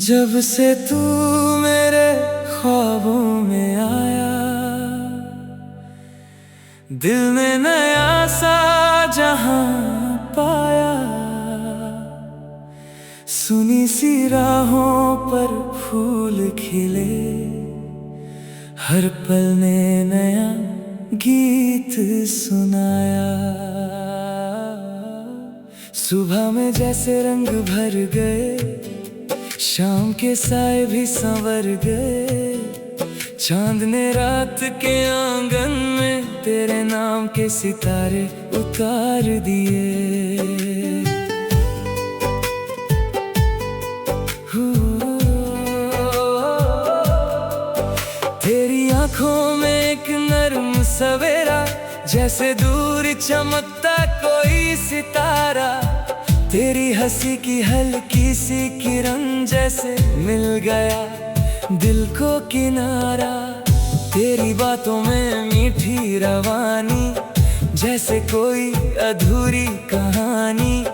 जब से तू मेरे ख्वाबों में आया, दिल ने नया सा जहां पाया। सुनी सी राहों पर फूल खिले, हर पल ने नया गीत सुनाया। सुबह में जैसे रंग भर गए, शाम के साए भी संवर गए। चांद ने रात के आंगन में तेरे नाम के सितारे उतार दिए। तेरी आंखों में एक नर्म सवेरा, जैसे दूर चमकता कोई सितारा। तेरी हंसी की हल्की सी किरण जैसे मिल गया दिल को किनारा। तेरी बातों में मीठी रवानी, जैसे कोई अधूरी कहानी।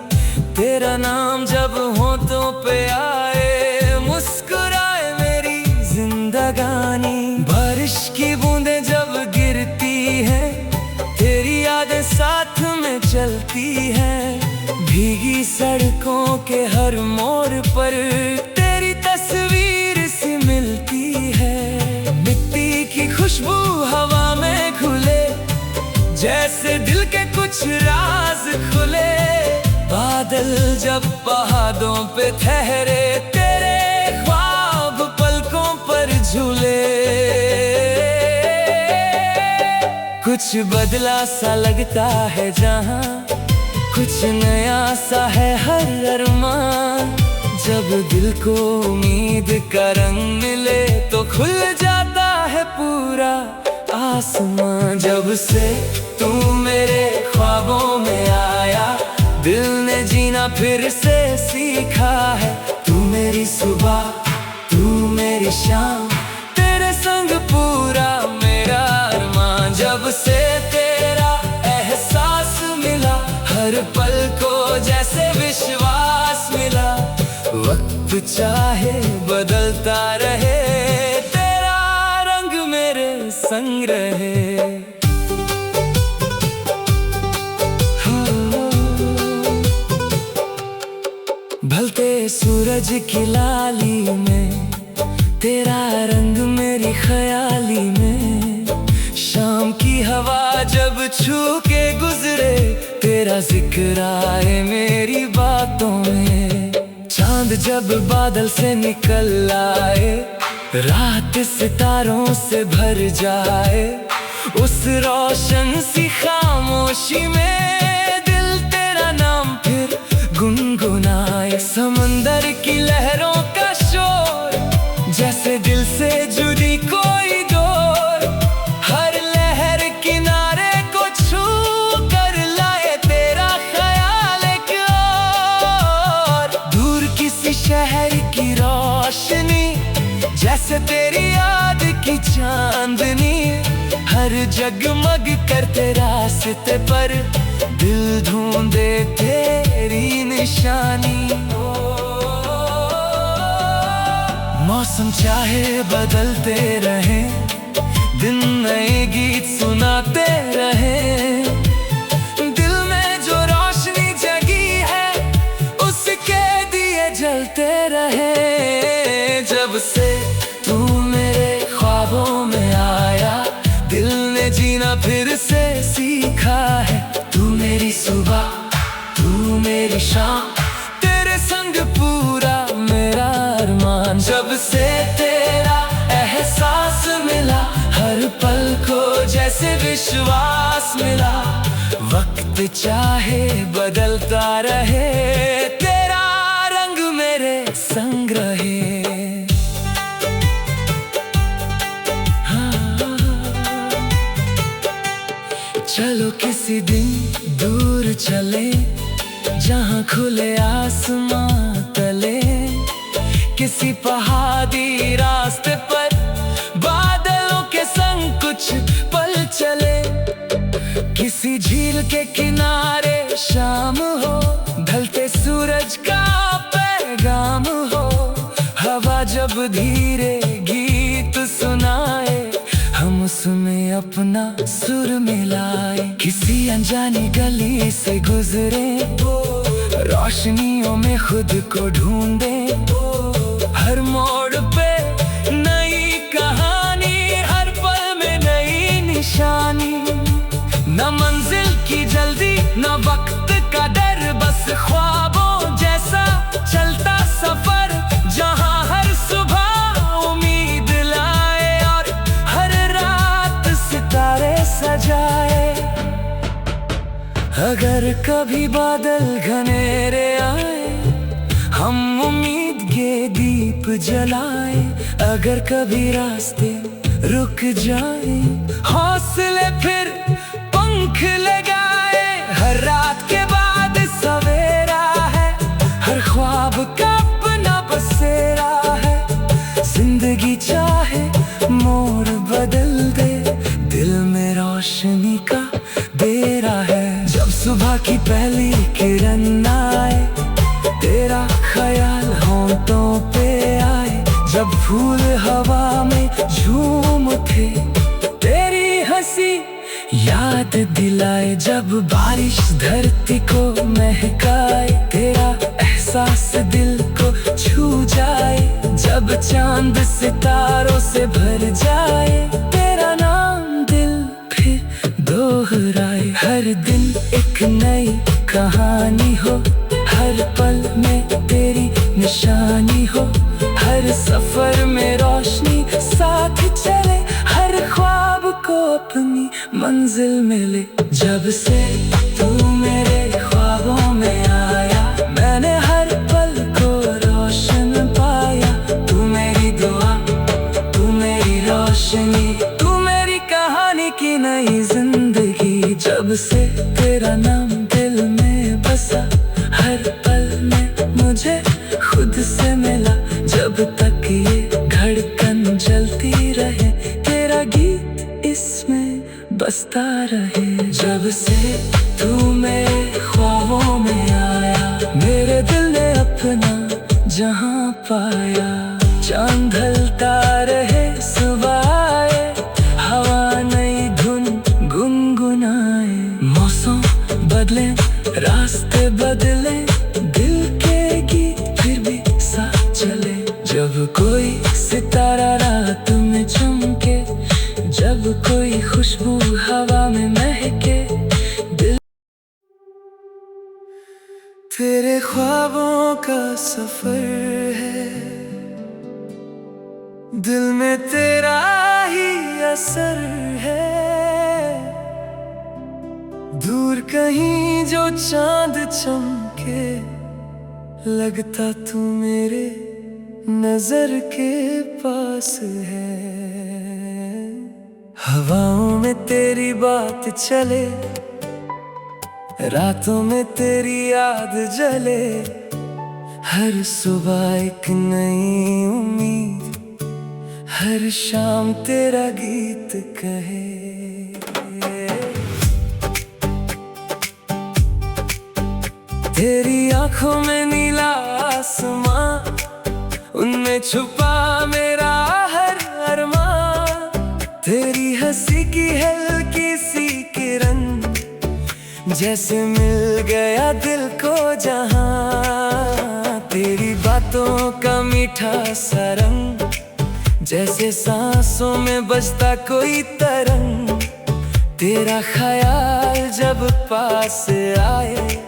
तेरा नाम जब होठों पे आए, मुस्कुराए मेरी जिंदगानी। बारिश की बूंदें जब गिरती हैं, तेरी यादें साथ में चलती हैं। भीगी सड़कों के हर मोड़ पर तेरी तस्वीर सी मिलती है। मिट्टी की खुशबू हवा में घुले, जैसे दिल के कुछ राज खुले। बादल जब पहाड़ों पे ठहरे, तेरे ख्वाब पलकों पर झूले। कुछ बदला सा लगता है जहां, कुछ नया सा है हर अरमान। जब दिल को उम्मीद का रंग मिले, तो खुल जाता है पूरा आसमां। जब से तू मेरे ख्वाबों में आया, दिल ने जीना फिर से सीखा है। तू मेरी सुबह, तू मेरी शाम, तेरे संग पूरा मेरा अरमान। जब से तेरा एहसास मिला, हर पल को जैसे विश्वास मिला। वक्त चाहे बदलता रहे, तेरा रंग मेरे संग रहे। ढलते सूरज की लाली में, तेरा रंग मेरी ख्याली में। शाम की हवा जब छू के गुजरे, तेरा जिक्र आए मेरी बातों में। चांद जब बादल से निकल आए, रात सितारों से भर जाए। उस रोशन सी खामोशी में दिल तेरा नाम फिर गुनगुनाए। समंदर की लहरों का शोर, जैसे दिल से जुड़ी कोई डोर। हर लहर किनारे को छू कर लाए तेरा ख्याल एक और। दूर किसी शहर की रोशनी, जैसे तेरी याद की चांदनी। हर जगमग करते रास्ते पर, दिल ढूंढे तेरी निशानी। मौसम चाहे बदलते रहे, दिन नए गीत सुनाते रहे। दिल में जो रोशनी जगी है, उसके दिए जलते रहे। जब से तू मेरे ख्वाबों में आया, दिल ने जीना फिर से सीखा है। तू मेरी सुबह, तू मेरी शाम, तेरे संग पूरा मेरा अरमान। जब से तेरा एहसास मिला, हर पल को जैसे विश्वास मिला। वक्त चाहे बदलता रहे, तेरा रंग मेरे संग रहे। चलो किसी दिन दूर चले, जहां खुले आसमां तले। किसी पहाड़ी रास्ते पर बादलों के संग कुछ पल चले। किसी झील के किनारे शाम हो, धीरे गीत सुनाए, हम उसमें अपना सुर मिलाए। किसी अनजानी गली से गुजरे, रोशनियों में खुद को ढूंढे, हर मोड़ पे नई कहानी, हर पल में नई निशानी। न मंजिल की जल्दी न वक्त का डर, बस ख्वाबों जैसा चलता सफर, जहां हर सुबह उम्मीद लाए और हर रात सितारे सजाए। अगर कभी बादल घनेरे आए, हम उम्मीद के दीप जलाए। अगर कभी रास्ते रुक जाए, हौसले फिर पंख लगाए। हर रात के बाद सवेरा है, हर ख्वाब का अपना बसेरा है। जिंदगी चाहे मोड़ बदल दे, दिल में रोशनी का डेरा है। जब सुबह की पहली किरण आए, तेरा ख्याल होंठों पे आए। जब फूल हवा में झूम उठे, तेरी हंसी याद दिलाए। जब बारिश धरती को महकाए, तेरा एहसास दिल को छू जाए। जब चांद सितारों से भर जाए, तेरा नाम दिल फिर दोहराए। हर दिन एक नई कहानी हो, हर पल में तेरी निशानी हो। हर सफर में रोशनी साथ चले, हर ख्वाब को अपनी मंजिल मिले। जब से तू मेरे ख्वाबों में आया, मैंने हर पल को रोशन पाया। तू मेरी दुआ, तू मेरी रोशनी, तू मेरी कहानी की नई जिंदगी। जब से तेरा नाम दिल में बसा, हर पल में मुझे खुद से मिला। जब तक ये धड़कन चलती रहे, तेरा गीत इसमें बसता रहे। जब से तू मेरे ख्वाबों में आया, मेरे दिल ने अपना जहां पाया। चांद ढलता रहे, सुबह आए, हवा नई धुन गुनगुनाए। मौसम बदले, रास्ते बदले, दिल के गीत फिर भी साथ चले। जब कोई सितारा रात में चमके, जब कोई खुशबू हवा में महके, दिल तेरे ख्वाबों का सफर है। दिल में तेरा ही असर है। दूर कहीं जो चांद चमके, लगता तू मेरे नजर के पास है। हवाओं में तेरी बात चले, रातों में तेरी याद जले। हर सुबह एक नई उम्मीद, हर शाम तेरा गीत कहे। तेरी आंखों में नीला आसमां, उनमें छुपा मेरा हर अरमान। तेरी हंसी की हल्की सी किरण, जैसे मिल गया दिल को जहां। तेरी बातों का मीठा सा रंग, जैसे सांसों में बजता कोई तरंग। तेरा ख्याल जब पास आए,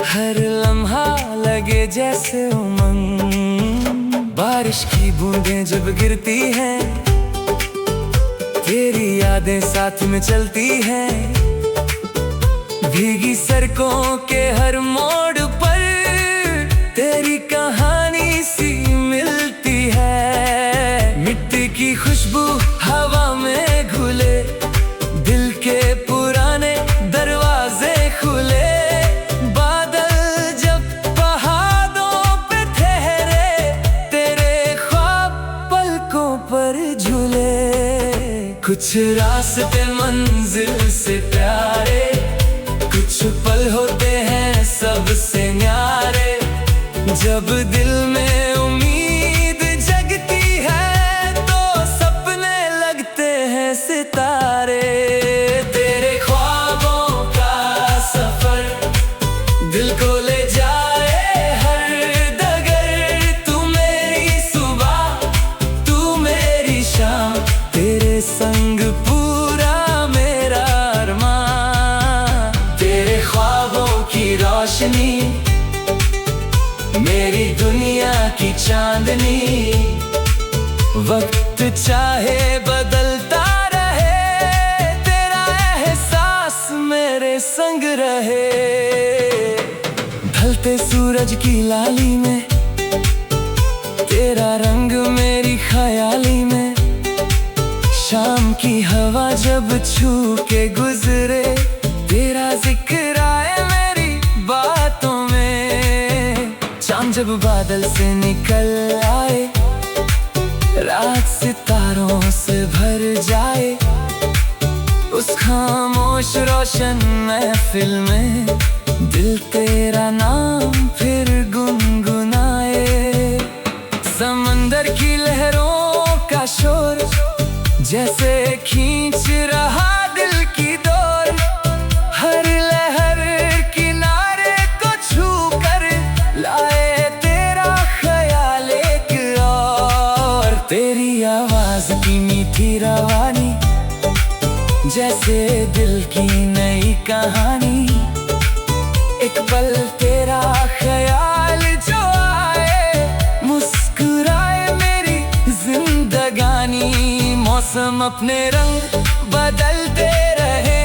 हर लम्हा लगे जैसे उमंग। बारिश की बूंदें जब गिरती हैं, तेरी यादें साथ में चलती हैं। भीगी सड़कों के हर मोड़ पर, तेरी कहानी सी मिलती है। मिट्टी की खुशबू हवा में घुले, दिल के पुराने दरवाजे खुले। कुछ रास्ते मंजिल से प्यारे, कुछ पल होते हैं सबसे न्यारे। जब दिल में उम्मीद जगती रोशनी, मेरी दुनिया की चांदनी। वक्त चाहे बदलता रहे, तेरा एहसास मेरे संग रहे। ढलते सूरज की लाली में तेरा रंग मेरी ख्याली में। शाम की हवा जब छू के गुजरे, तेरा जिक्र आए मेरी बातों में। चांद जब बादल से निकल आए, रात सितारों से भर जाए। उस खामोश रोशन महफिल में दिल तेरा नाम फिर गुनगुनाए। समंदर की लहरों का शोर जैसे खींच रहा दिल की डोर। हर लहर किनारे को छू कर लाए तेरा ख्याल एक और। तेरी आवाज की मीठी रवानी जैसे दिल की नई कहानी। एक पल तेरा ख्याल जो आए, मुस्कुराए मेरी जिंदगानी। मौसम अपने रंग बदलते रहे,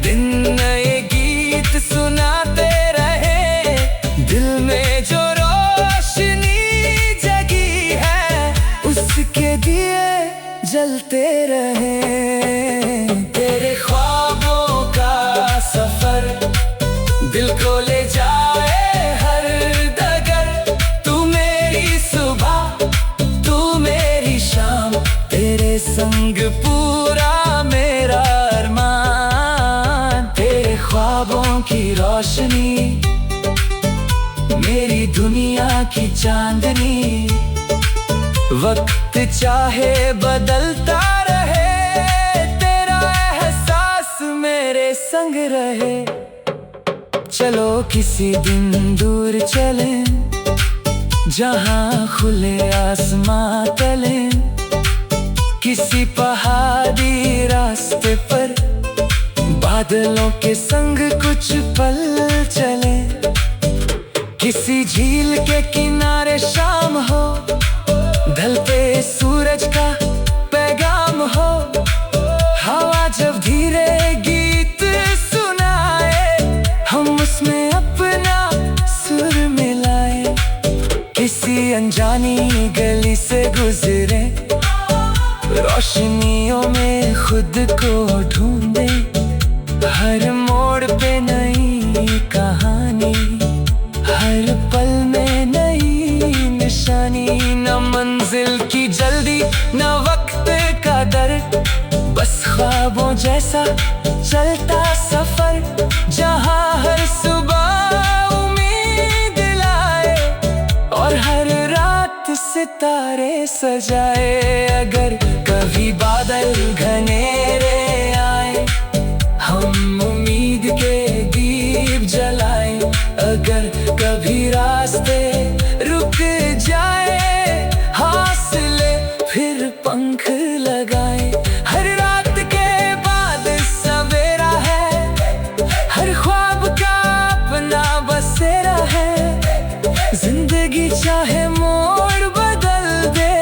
दिन नए गीत सुनाते रहे। दिल में जो रोशनी जगी है, उसके दिए जलते रहे। तेरे ख्वाबों का सफर दिल को ले जाए हर डगर। तू मेरी सुबह, तू मेरी शाम, तेरे संग पूरा मेरा अरमान। तेरे ख्वाबों की रोशनी, मेरी दुनिया की चांदनी। वक्त चाहे बदलता रहे, तेरा एहसास मेरे संग रहे। चलो किसी दिन दूर चलें, जहां खुले आसमां तले। किसी पहाड़ी रास्ते पर बादलों के संग कुछ पल चले। किसी झील के किनारे शाम हो, ढलते सूरज का पैगाम हो। हवा जब धीरे गीत सुनाए, हम उसमें अपना सुर मिलाए। किसी अनजानी गली से गुजरे, रोशनियों में खुद को ढूंढे। हर मोड़ पे नई कहानी, हर पल में नई निशानी। न मंजिल की जल्दी, न वक्त का डर, बस ख्वाबों जैसा चलता सफर। जहां हर सुबह उम्मीद लाए, और हर रात सितारे सजाए। अगर कभी बादल घनेरे आए, हम उम्मीद के दीप जलाए। अगर कभी रास्ते रुक जाए, हौसले फिर पंख लगाए। हर रात के बाद सवेरा है, हर ख्वाब का अपना बसेरा है। जिंदगी चाहे मोड़ बदल दे,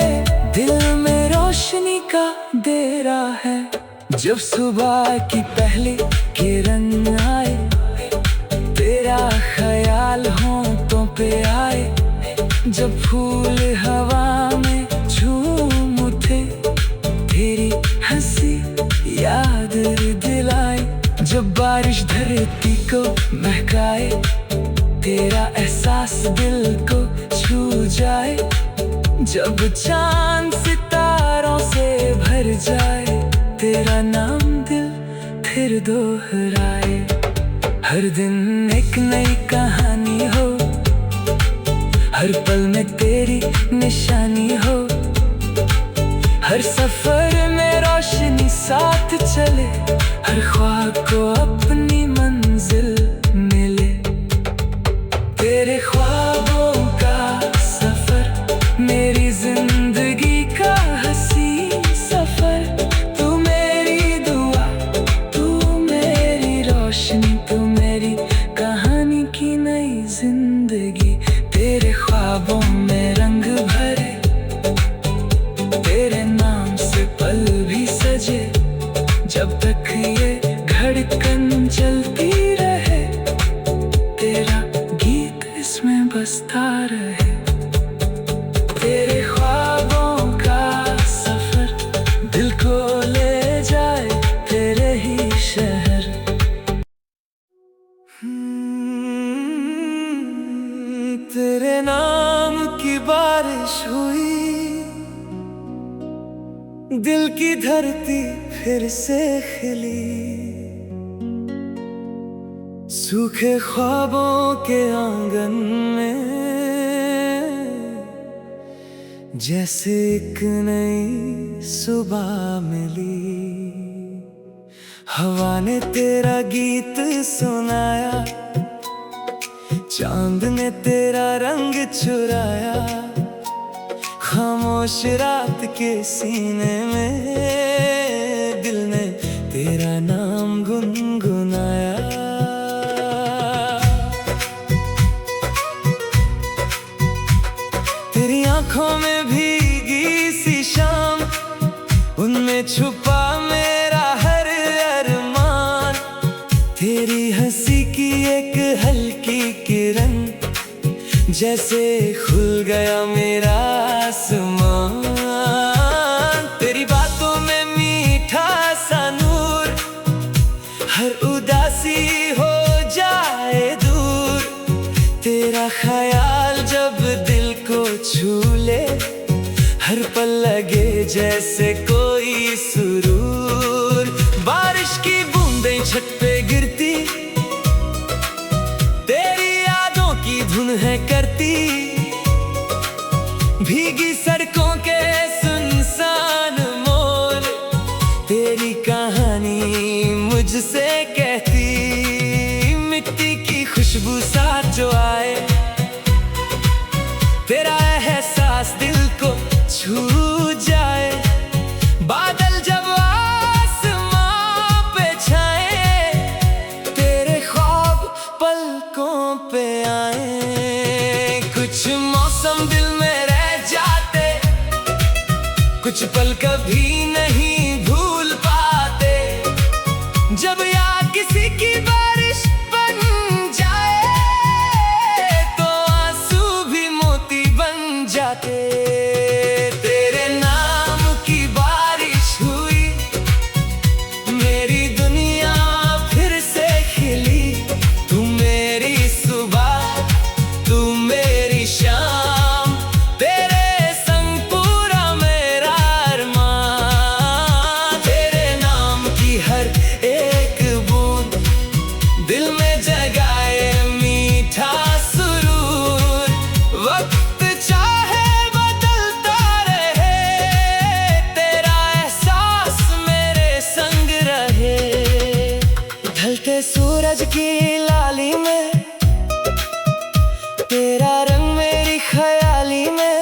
दिल में रोशनी का डेरा है। जब सुबह की पहली किरण आए, तेरा ख्याल होंठों पे आए। जब फूल हवा में झूम उठे, तेरी हंसी याद दिलाए। जब बारिश धरती को महकाए, तेरा एहसास दिल को छू जाए। जब चांद सितारों से भर जाए, तेरा नाम दिल फिर दोहराए। हर दिन एक नई कहानी हो, हर पल में तेरी निशानी हो। हर सफर में रोशनी साथ चले, हर ख्वाब को अपनी मंजिल मिले। तेरे ख्वाबों का सफर, मेरी जिंदगी का हंसी सफर। तू मेरी दुआ, तू मेरी रोशनी, तू मेरी कहानी की तेरे नाम की बारिश हुई, दिल की धरती फिर से खिली। सूखे ख्वाबों के आंगन में जैसे एक नई सुबह मिली। हवा ने तेरा गीत सुनाया, चांद ने तेरा रंग चुराया। खामोश रात के सीने में दिल ने तेरा नाम गुनगुनाया। तेरी आंखों में भीगी सी शाम, उनमें छुपा मेरा हर अरमान। तेरी हंसी की एक हल्की किरण, जैसे खुल गया मेरा आसमान। तेरी बातों में मीठा सा नूर, हर उदासी हो जाए दूर। तेरा ख्याल जब दिल को छू ले, हर पल लगे जैसे कोई सुरूर। बारिश की बूंदें छत पे गिरती, तेरी यादों की धुन है करती। भीगी सड़कों के सुनसान मोड़, तेरी कहानी मुझसे कहती। मिट्टी की खुशबू साथ जो आए, तेरा एहसास दिल को छू जाए। बादल जब आसमां पे छाए, तेरे ख्वाब पलकों पे आए। कुछ मौसम दिल में रह जाते, कुछ पल कभी नहीं भूल पाते। जब याद किसी की बारिश बन जाए, तो आंसू भी मोती बन जाते। तेरे नाम की बारिश हुई, मेरी दुनिया फिर से खिली। तू मेरी सुबह, तू मेरी शाम, तेरे संग पूरा मेरा अरमान। तेरे नाम की हर एक बूंद दिल में जगाए मीठा सुरूर। वक्त चाहे बदलता रहे, तेरा एहसास मेरे संग रहे। ढलते सूरज की लाली में, तेरा रंग मेरी ख्याली में।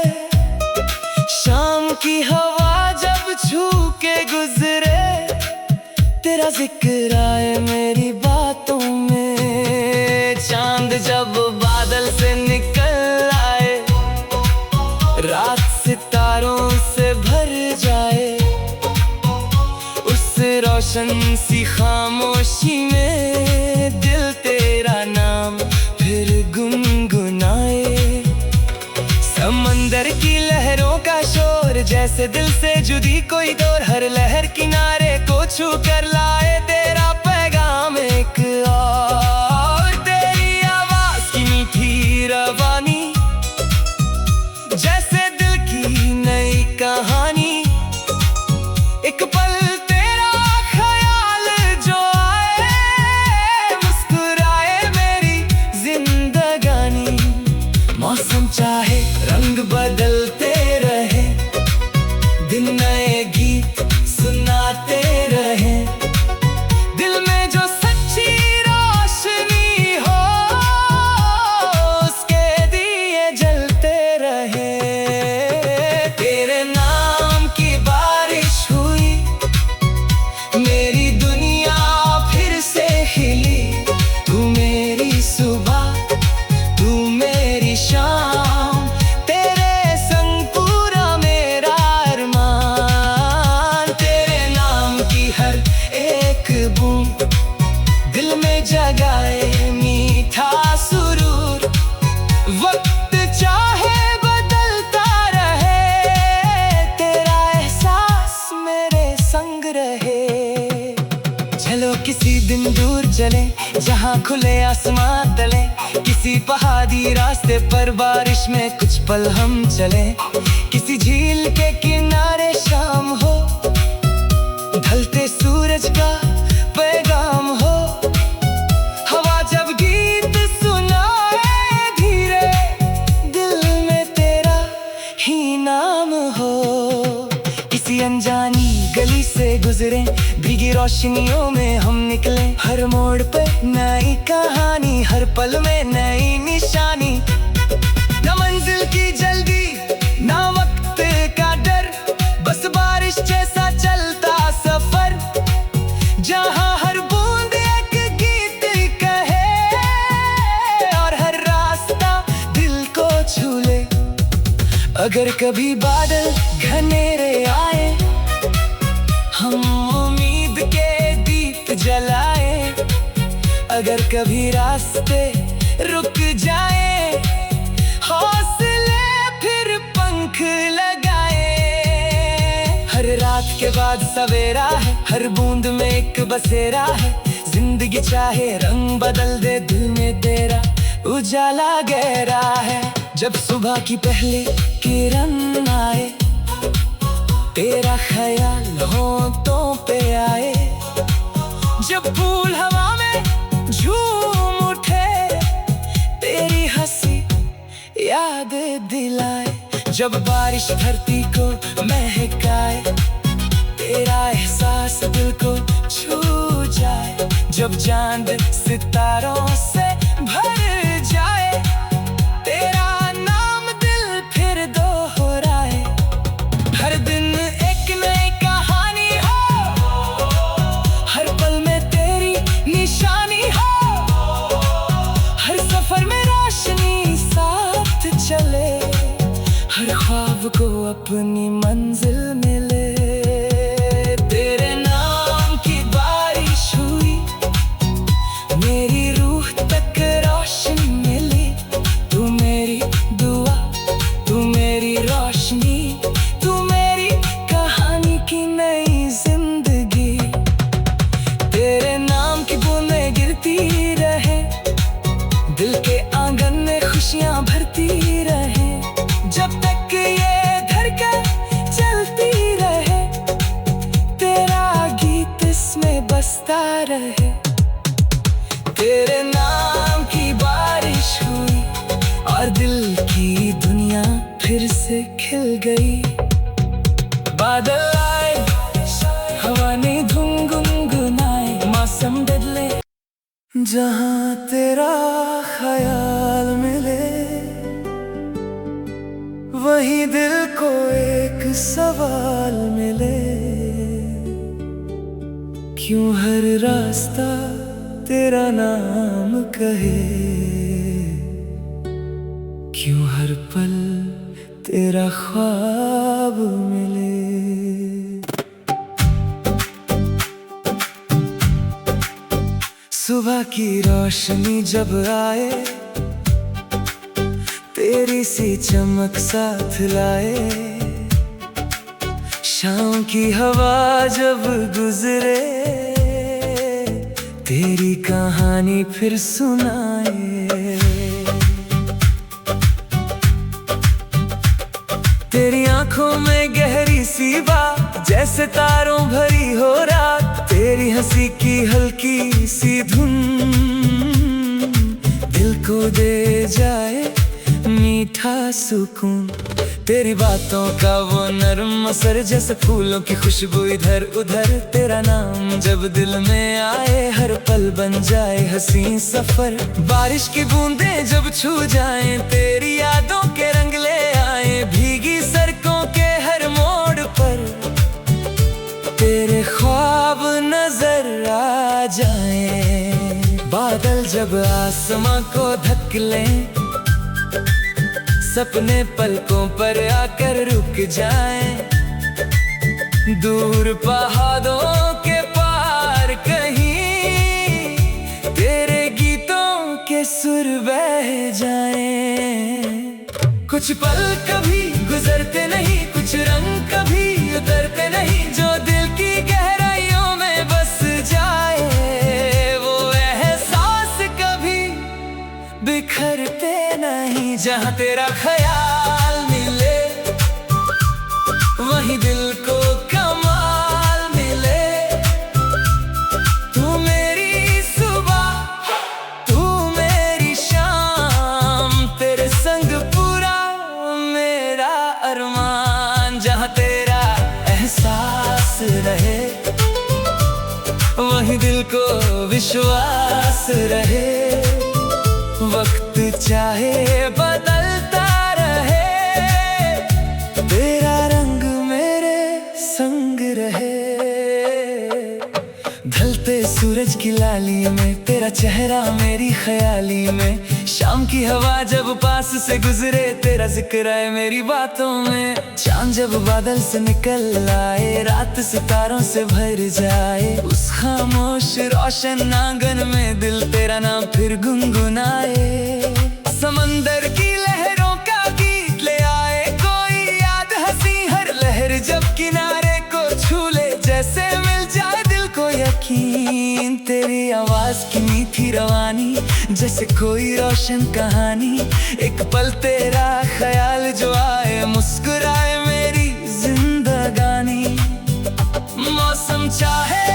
शाम की हवा जब छू के गुजरे, तेरा जिक्र आए मेरी बातों में। चांद जब बादल से निकल आए, रात सितारों से भर जाए। उस रोशन सी खामोशी में दिल तेरा नाम फिर गुनगुनाए। समंदर की लहरों का शोर, जैसे दिल से जुदी कोई डोर। हर लहर किनारे को छू कर लाए तेरा पैगाम एक और। तेरी आवाज की मीठी रवानी, जैसे दिल की नई कहानी। एक पल तेरा ख्याल जो आए, मुस्कुराए मेरी जिंदगानी। मौसम चाहे रंग बदलते रहे, दिन नए गीत सुनाते रहे। दिल में जो सच्ची रोशनी हो, उसके दिए जलते रहे। तेरे नाम की बारिश हुई, मेरी दुनिया फिर से खिली। तू मेरी सुबह, तू मेरी शाम, तेरे संग पूरा मेरा अरमान। तेरे नाम की हर एक बूंद दिल में जगाए मीठा सुरूर। वक्त चाहे बदलता रहे, तेरा एहसास मेरे संग रहे। चलो किसी दिन दूर चले, जहाँ खुले आसमां तले। किसी किसी पहाड़ी रास्ते पर बारिश में कुछ पल हम चले, किसी झील के किनारे शाम हो, ढलते सूरज का पैगाम हो। हवा जब गीत सुनाए धीरे, दिल में तेरा ही नाम हो। किसी अनजानी गली से गुजरे, भीगी रोशनियों में हम निकले, हर मोड़ पे नई कहानी, हर पल में नई निशानी। न मंजिल की जल्दी ना वक्त का डर, बस बारिश जैसा चलता सफर, जहां हर बूंद एक गीत कहे और हर रास्ता दिल को छू ले। अगर कभी बादल घनेरे आए, हम उम्मीद के दीप जलाए। अगर कभी रास्ते रुक जाए, हौसले फिर पंख लगाए। हर रात के बाद सवेरा है, हर बूंद में एक बसेरा है। जिंदगी चाहे रंग बदल दे, दिल में तेरा उजाला गहरा है। जब सुबह की पहली किरण आए, तेरा ख्याल होठों पे आए। जब फूल हवा में झूम उठे, तेरी हंसी याद दिलाए। जब बारिश धरती को महकाए, तेरा एहसास दिल को छू जाए। जब चांद सितारों से भर जाए, तेरा नाम दिल फिर दोहराए। हर दिन एक नई कहानी हो, हर पल में तेरी निशानी हो। हर सफर में रोशनी साथ चले, हर ख्वाब को अपनी मंजिल मिले। तेरे नाम की बारिश हुई, मेरी रूह तक रोशनी मिली। तू मेरी दुआ, तू मेरी रोशनी, तू मेरी कहानी की नई जिंदगी। तेरे नाम की बूंदें गिरती रहे, दिल के आंगन में खुशियां भरती रहे। जब तक ये धड़कन चलती रहे, तेरा गीत इसमें बसता रहे। तेरे नाम की बारिश हुई और दिल की दुनिया फिर से खिल गई। बादल आए, हवा ने धुन गुनगुनाए, मौसम बदले, जहां तेरा ख्याल मिले। वही दिल को एक सवाल मिले, क्यों हर रास्ता तेरा नाम कहे, क्यों हर पल तेरा ख्वाब मिले। सुबह की रोशनी जब आए, तेरी सी चमक साथ लाए। शाम की हवा जब गुजरे, तेरी कहानी फिर सुनाए। तेरी आंखों में गहरी सी बात, जैसे तारों भरी हो रात। तेरी हंसी की हल्की सी धुन, दिल को दे जाए मीठा सुकून। तेरी बातों का वो नर्म असर, जैसे फूलों की खुशबू इधर उधर। तेरा नाम जब दिल में आए, हर पल बन जाए हसीन सफर। बारिश की बूंदें जब छू जाएं, तेरी यादों के रंग ले आए। भीगी सड़कों के हर मोड़ पर, तेरे ख्वाब नजर आ जाएं। बादल जब आसमां को ढक लें, सपने पलकों पर आकर रुक जाएं। दूर पहाड़ों के पार कहीं, तेरे गीतों के सुर बह जाएं। कुछ पल कभी गुजरते नहीं, कुछ रंग कभी उतरते नहीं। जो दिल की गहराइयों में बस जाए, वो एहसास कभी बिखरते नहीं। जहाँ तेरा ख्याल मिले वहीं दिल को कमाल मिले। तू मेरी सुबह तू मेरी शाम, तेरे संग पूरा मेरा अरमान। जहाँ तेरा एहसास रहे वहीं दिल को विश्वास रहे। वक्त चाहे बदलता रहे, तेरा रंग मेरे संग रहे। ढलते सूरज की लाली में तेरा चेहरा मेरी ख्याली में। शाम की हवा जब पास से गुजरे तेरा जिक्र आए मेरी बातों में। चांद जब बादल से निकल आए, रात सितारों से भर जाए। उस खामोश रोशन आंगन में दिल तेरा नाम फिर गुनगुनाए। समंदर की लहरों का गीत ले आए कोई याद हंसी, हर लहर जब किनारे को छू ले जैसे मिल जाए दिल को यकीन। तेरी आवाज की मीठी रवानी जैसे कोई रोशन कहानी। एक पल तेरा ख्याल जो आए, मुस्कुराए मेरी जिंदगानी। मौसम चाहे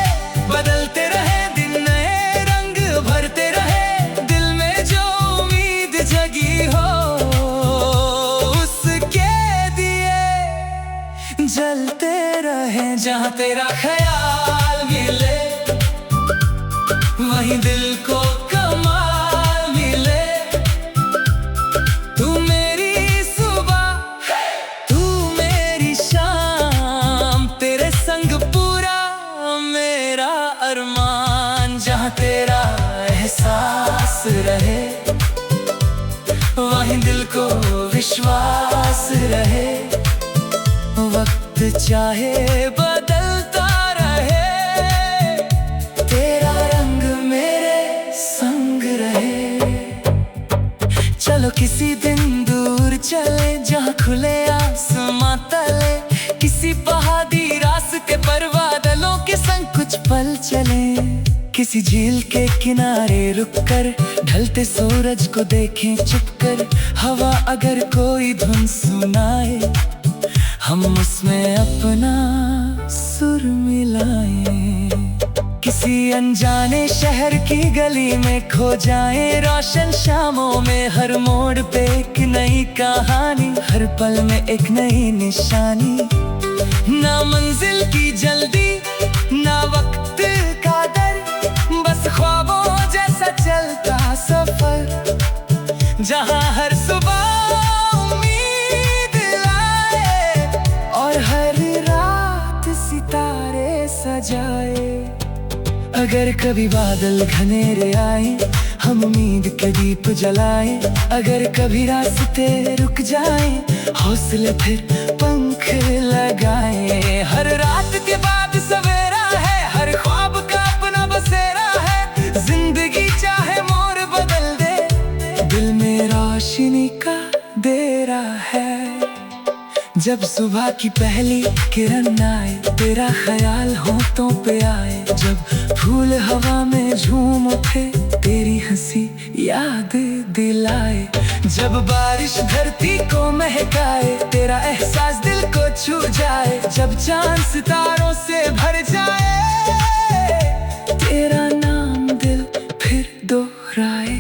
बदलते रहे, दिन नए रंग भरते रहे। दिल में जो उम्मीद जगी हो उसके दिए जलते रहे। जहाँ तेरा ख्याल मिले वहीं दिल को कमाल मिले। तू मेरी सुबह तू मेरी शाम, तेरे संग पूरा मेरा अरमान। जहाँ तेरा एहसास रहे वहीं दिल को विश्वास रहे। वक्त चाहे बदलता रहे, तेरा रंग मेरे संग रहे। चलो किसी दिन दूर चले जहाँ खुले आसमां तले। किसी पहाड़ी रास्ते पर बादलों के संग कुछ पल चले। किसी झील के किनारे रुककर ढलते सूरज को देखें चुपकर। हवा अगर कोई धुन सुनाए हम उसमें अपना सुर मिलाएं। किसी अनजाने शहर की गली में खो जाएं, रोशन शामों में हर मोड़ पे एक नई कहानी। हर पल में एक नई निशानी। ना मंजिल की जल्दी ना वक्त का डर, बस ख्वाबों जैसा चलता सफर। जहाँ हर सुबह उम्मीद लाए और हर रात सितारे सजाए। अगर कभी बादल घनेरे आए हम उम्मीद के दीप जलाएं। अगर कभी रास्ते रुक जाएं हौसले फिर पंख लगाएं। हर रात के बाद सवेरा है, हर ख्वाब का अपना बसेरा है। जिंदगी चाहे मोड़ बदल दे, दिल में रोशनी का डेरा है। जब सुबह की पहली किरण आए, तेरा ख्याल होठों पे आए। जब फूल हवा में झूम उठे, तेरी हंसी याद दिलाए। जब बारिश धरती को महकाए, तेरा एहसास दिल को छू जाए। जब चांद सितारों से भर जाए, तेरा नाम दिल फिर दोहराए।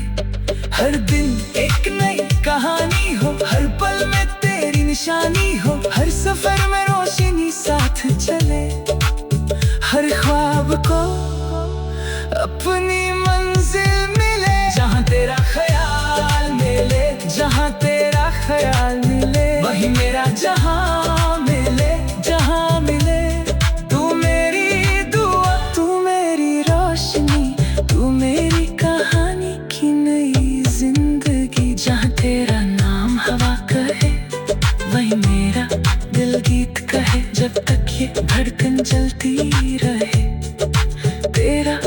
हर दिन एक नई कहानी हो, हर पल में तेरी निशानी हो। हर सफर में रोशनी साथ चले, हर ख्वाब को अपनी मंजिल मिले। जहाँ तेरा ख्याल मिले, जहाँ तेरा ख्याल मिले वही मेरा जहाँ मिले। जहाँ मिले तू मेरी दुआ, तू मेरी रोशनी, तू मेरी कहानी की नई जिंदगी। जहाँ तेरा नाम हवा कहे वही मेरा दिल गीत कहे। जब तक ये धड़कन चलती रहे, तेरा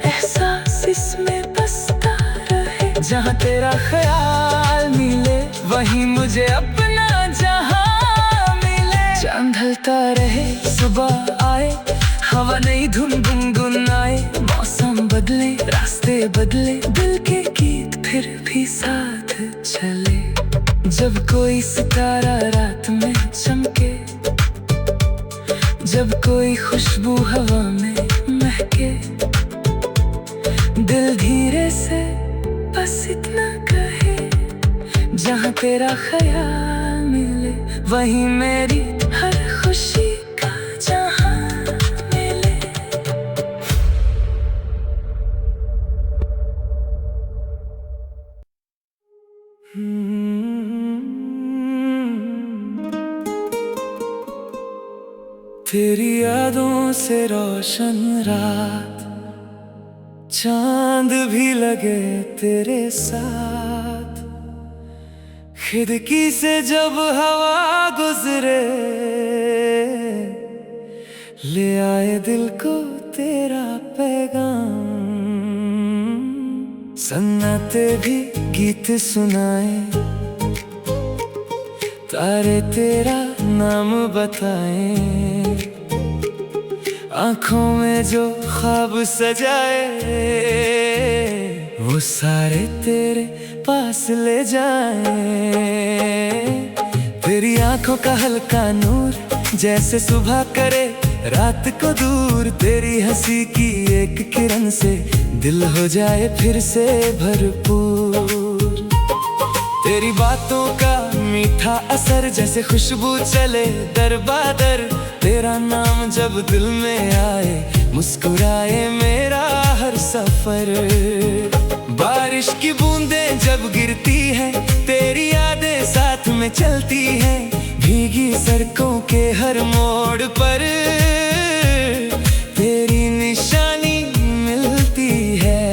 एहसास इसमें बसता रहे। जहाँ तेरा ख्याल मिले वहीं मुझे अपना जहाँ मिले। चांद ढलता रहे सुबह आए, हवा नई धुन गुनगुनाए। मौसम बदले रास्ते बदले, दिल के गीत फिर फिर भी साथ चले। जब कोई सितारा रात में चमके, जब कोई खुशबू हवा में महके, दिल धीरे से बस इतना कहे, जहाँ तेरा ख्याल मिले वहीं मेरी हर खुशी का जहाँ मिले। तेरी यादों से रोशन रात, चांद भी लगे तेरे साथ। खिड़की से जब हवा गुजरे, ले आए दिल को तेरा पैगाम। सन्नाटे भी गीत सुनाए, तारे तेरा नाम बताए। आँखों में जो ख्वाब सजाए, वो सारे तेरे पास ले जाए। तेरी आँखों का हल्का नूर जैसे सुबह करे रात को दूर। तेरी हंसी की एक किरण से दिल हो जाए फिर से भरपूर। तेरी बातों का मीठा असर जैसे खुशबू चले दर बदर। तेरा नाम जब दिल में आए, मुस्कुराए मेरा हर सफर। बारिश की बूंदें जब गिरती है, तेरी यादें साथ में चलती हैं। भीगी सड़कों के हर मोड़ पर तेरी निशानी मिलती है।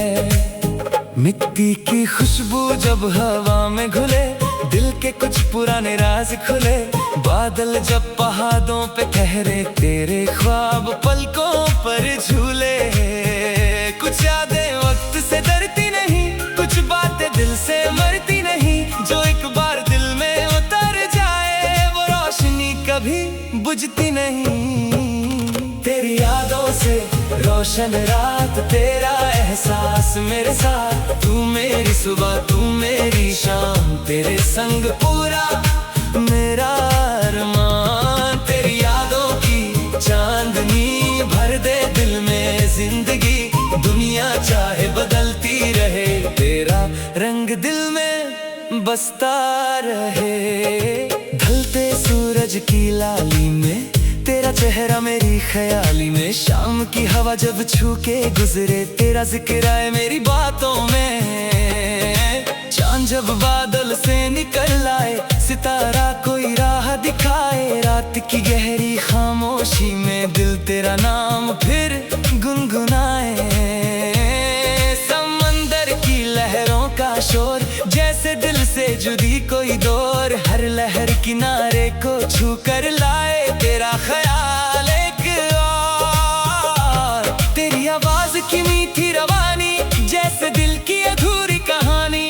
मिट्टी की खुशबू जब हवा में घुले, दिल के कुछ पुराने राज खुले। बादल जब पहाड़ों पे ठहरे, तेरे ख्वाब पलकों पर झूले। कुछ यादें वक्त से डरती नहीं, कुछ बातें दिल से मरती नहीं। जो एक बार दिल में उतर जाए, वो रोशनी कभी बुझती नहीं। तेरी यादों से रोशन रात, तेरा एहसास मेरे साथ। तू मेरी सुबह, तू मेरी शाम, तेरे संग पूरा मेरा अरमान। तेरी यादों की चांदनी भर दे दिल में जिंदगी। दुनिया चाहे बदलती रहे, तेरा रंग दिल में बसता रहे। ढलते सूरज की लाली में तेरा चेहरा मेरी ख्याली में। शाम की हवा जब छू के गुजरे, तेरा जिक्र आए मेरी बातों में। चांद जब बादल से निकल आए, सितारा कोई राह दिखाए। रात की गहरी खामोशी में दिल तेरा नाम फिर गुनगुनाए। समंदर की लहरों का शोर जैसे दिल से जुदी कोई डोर। हर लहर किनारे को छू कर लाए तेरा ख्याल एक और। तेरी आवाज की मीठी रवानी जैसे दिल की अधूरी कहानी।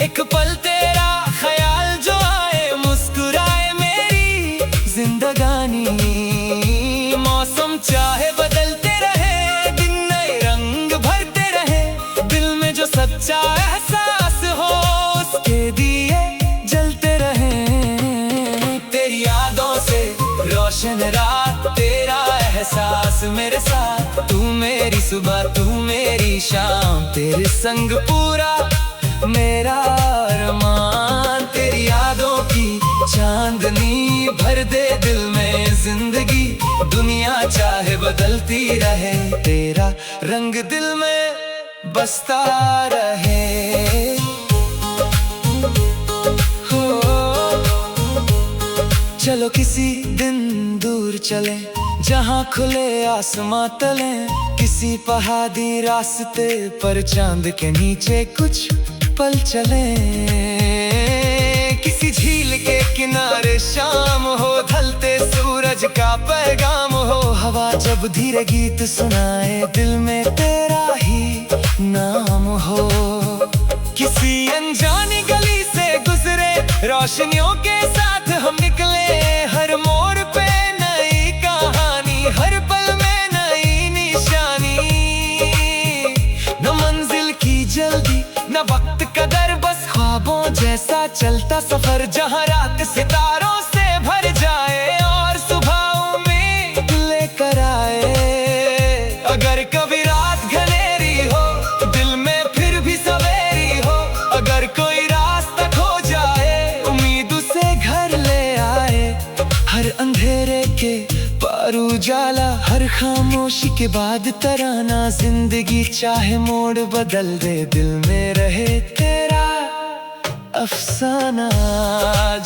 एक पल तेरा ख्याल जो आए, मुस्कुराए मेरी जिंदगानी। मौसम चाहे बदलते रहे, दिन नए रंग भरते रहे। दिल में जो सच्चा एहसास हो, उसके दिए जलते रहे। तेरी यादों से रोशन रात, तेरा एहसास मेरे साथ। तू मेरी सुबह, तू मेरी शाम, तेरे संग पूरा मेरा अरमान। तेरी यादों की चांदनी भर दे दिल में जिंदगी। दुनिया चाहे बदलती रहे, तेरा रंग दिल में बसता रहे। हो चलो किसी दिन दूर चले, जहाँ खुले आसमां तले। किसी पहाड़ी रास्ते पर चांद के नीचे कुछ पल चले। किसी झील के किनारे शाम हो, ढलते सूरज का पैगाम हो। हवा जब धीरे गीत सुनाए, दिल में तेरा ही नाम हो। किसी अनजानी गली से गुजरे, रोशनियों के साथ हम निकले। हर मोड़ पे नई कहानी, हर पल में नई निशानी। न मंजिल की जल्दी, न वक्त का दरबार। ऐसा चलता सफर जहाँ रात सितारों से भर जाए और सुबह उम्मीद लेकर आए। अगर कभी रात घनेरी हो, दिल में फिर भी सवेरी हो, अगर कोई रास्ता खो जाए, उम्मीद उसे घर ले आए। हर अंधेरे के पार उजाला, हर खामोशी के बाद तराना, जिंदगी चाहे मोड़ बदल दे, दिल में रहे तेरा अफसाना।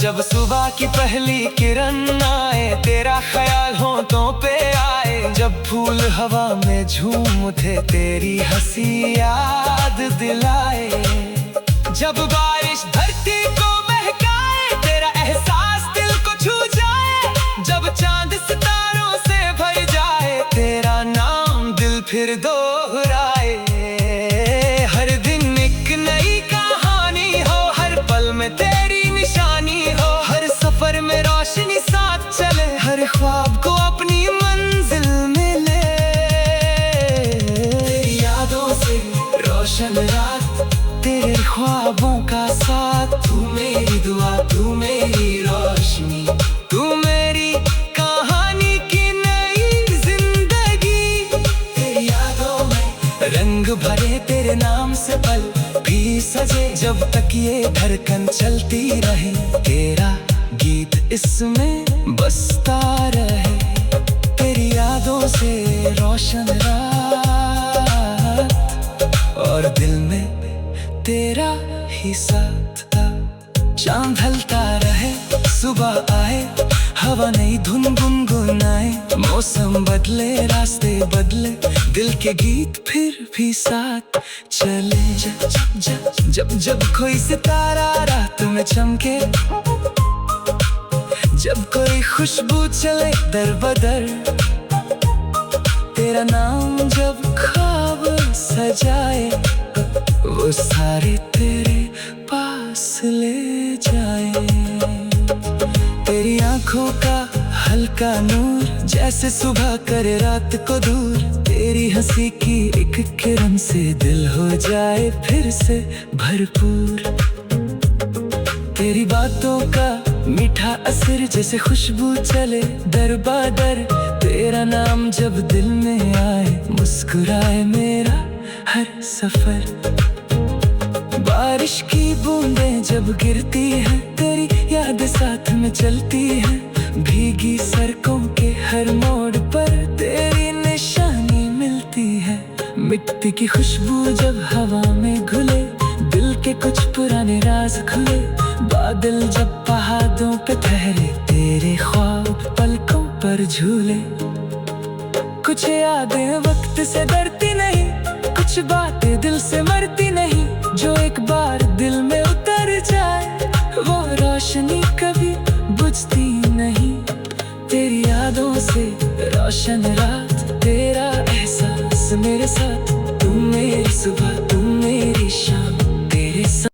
जब सुबह की पहली किरण आए, तेरा ख्याल होठों पे आए, जब फूल हवा में झूम उठे, तेरी हंसी याद दिलाए। जब बारिश धरती को महकाए, तेरा एहसास दिल को छू जाए, जब चांद सितारों से भर जाए, तेरा नाम दिल फिर दोहराए। हर दिन एक नई कहानी हो, हर पल में तेरी निशानी हो, हर सफर में रोशनी साथ चले, हर ख्वाब को अपनी मंजिल मिले। तेरी यादों से रोशन रात, तेरे ख्वाबों का साथ, तू मेरी दुआ, तू मेरी रोशनी, तू मेरी कहानी की नई जिंदगी। तेरी यादों में रंग भरे, तेरे नाम से पल भी सजे, जब तक ये धड़कन चलती रहे, तेरा गीत इसमें बसता रहे। तेरी यादों से रोशन रात, और दिल में तेरा ही साथ था। चांद ढलता रहे, सुबह आए, हवा नई धुन गुनगुनाए, मौसम बदले, रास्ते बदले, दिल के गीत फिर भी साथ चले। जब जब कोई सितारा रात में चमके, जब कोई खुशबू चले दर बदर, तेरा नाम जब ख्वाब सजाए, वो सारे तेरे पास ले जाए। तेरी आंखों का हल्का नूर, जैसे सुबह करे रात को दूर, तेरी हंसी की एक किरण से दिल हो जाए फिर से भरपूर। तेरी बातों का मीठा असर, जैसे खुशबू चले दर बदर, तेरा नाम जब दिल में आए, मुस्कुराए मेरा हर सफर। बारिश की बूंदें जब गिरती हैं, तेरी याद साथ में चलती है, भीगी सड़कों के हर मोड़ पर तेरी निशानी मिलती है। मिट्टी की खुशबू जब हवा में घुले, दिल के कुछ पुराने राज खुले, बादल जब पहाड़ों पे ठहरे, तेरे ख्वाब पलकों पर झूले। कुछ यादें वक्त से डरती नहीं, कुछ बातें दिल से मरती नहीं, जो एक बार दिल में उतर जाए, वो रोशनी कभी बुझती नहीं। तेरी यादों से रोशन रात, तेरा एहसास मेरे साथ, तू मेरी सुबह, तू मेरी शाम, तेरे साथ।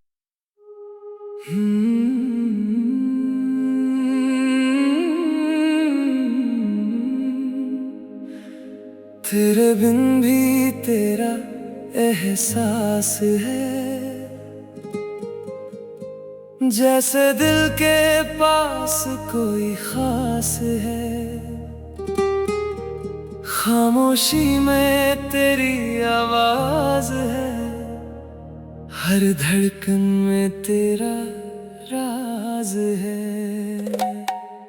तेरे बिन भी तेरा एहसास है, जैसे दिल के पास कोई खास है। खामोशी में तेरी आवाज है, हर धड़कन में तेरा राज है।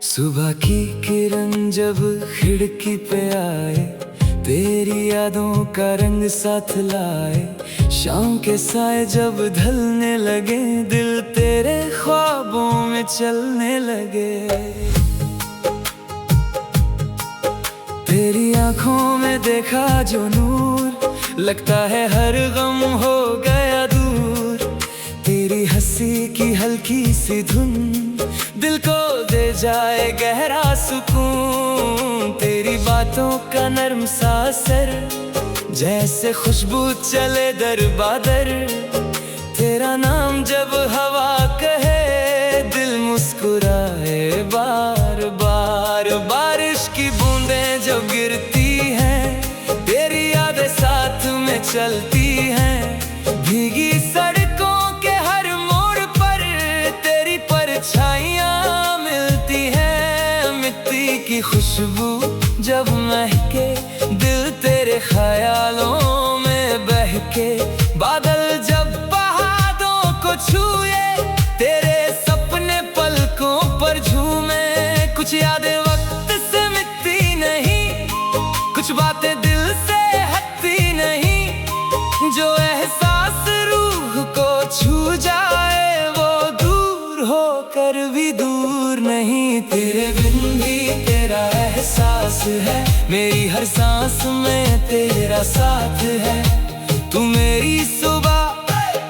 सुबह की किरण जब खिड़की पे आए, तेरी यादों का रंग साथ लाए, शाम के साए जब ढलने लगे, दिल तेरे ख्वाबों में चलने लगे। तेरी आंखों में देखा जो नूर, लगता है हर गम हो गया दूर। तेरी हंसी की हल्की सी धुन, दिल को दे जाए गहरा सुकून। तेरी बातों का नर्म सा असर, जैसे खुशबू चले दर बदर। तेरा नाम जब हवा कहे, दिल मुस्कुराए बार बार। बारिश की बूंदें जब गिरती हैं, तेरी यादें साथ में चलती हैं, भीगी सड़कों के हर मोड़ पर की खुशबू जब महके, दिल तेरे ख्यालों में बहके, बादल जब पहाड़ों को छुए, तेरे सपने पलकों पर झूमे। कुछ यादें वक्त से मिटती नहीं, कुछ बातें दिल से हटती नहीं, जो एहसास रूह को छू जाए वो दूर होकर भी दूर नहीं। तेरे बिन भी तेरा एहसास है, मेरी हर सांस में तेरा साथ है। तू मेरी सुबह,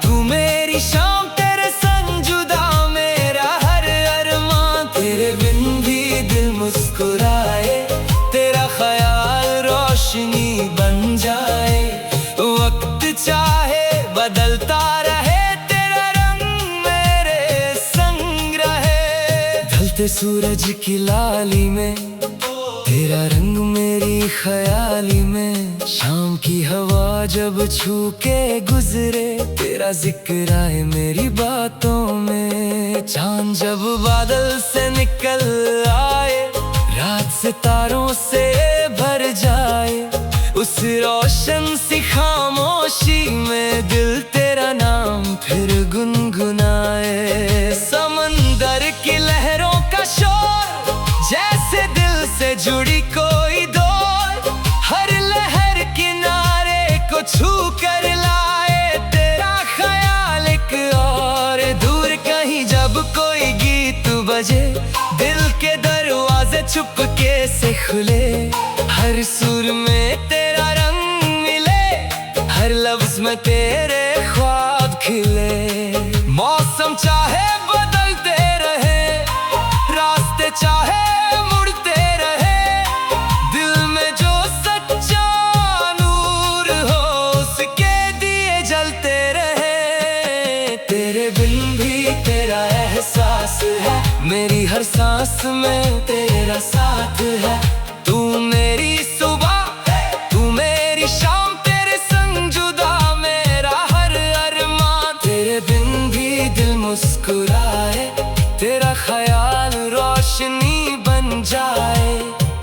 तू मेरी शाम, तेरे संग जुदा मेरा हर अरमान। तेरे बिन भी दिल मुस्कुराए, तेरा ख्याल रोशनी बन जाए। वक्त चाहे बदलता रहे, तेरा रंग मेरे संग रहे। ढलते सूरज की लाली में तेरा रंग मेरी ख्याली में, शाम की हवा जब छू के गुजरे, तेरा जिक्र आए मेरी बातों में। चांद जब बादल से निकल आए, रात सितारों से भर जाए, उस रोशन सी खामोशी में दिल तेरा नाम फिर गुनगुनाए। समंदर की लहरों का शोर जैसे दिल से जुड़ी कोई डोर, हर लहर किनारे को छू कर लाए तेरा ख्याल एक और दूर। कहीं जब कोई गीत बजे, दिल के दरवाजे चुपके से खुले, हर सुर में तेरा रंग मिले, हर लफ्ज में तेरे ख्वाब खिले। मौसम चाहे बदलते रहे, रास्ते चाहे मुड़ते रहे, दिल में जो सच्चा नूर हो उसके दिए जलते रहे। तेरे बिन भी तेरा एहसास है, मेरी हर सांस में तेरा साथ है। तू मेरी सुबह, तू मेरी शाम, तेरे संग जुदा मेरा हर अरमान। तेरे बिन भी दिल मुस्कुराए, तेरा ख्याल रोशनी बन जाए।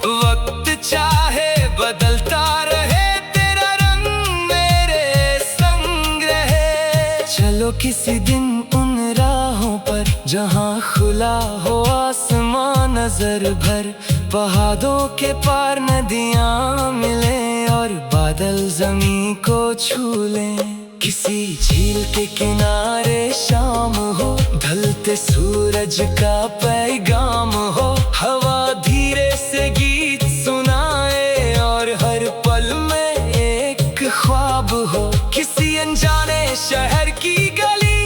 वक्त चाहे बदलता रहे, तेरा रंग मेरे संग रहे। चलो किसी दिन उन राहों पर जहाँ खुला हो आसमां नजर भर, पहाड़ों के पार नदियाँ मिले और बादल जमीन को छू लें। किसी झील के किनारे शाम हो, ढलते सूरज का पैगाम हो, हवा धीरे से गीत सुनाए और हर पल में एक ख्वाब हो। किसी अनजाने शहर की गली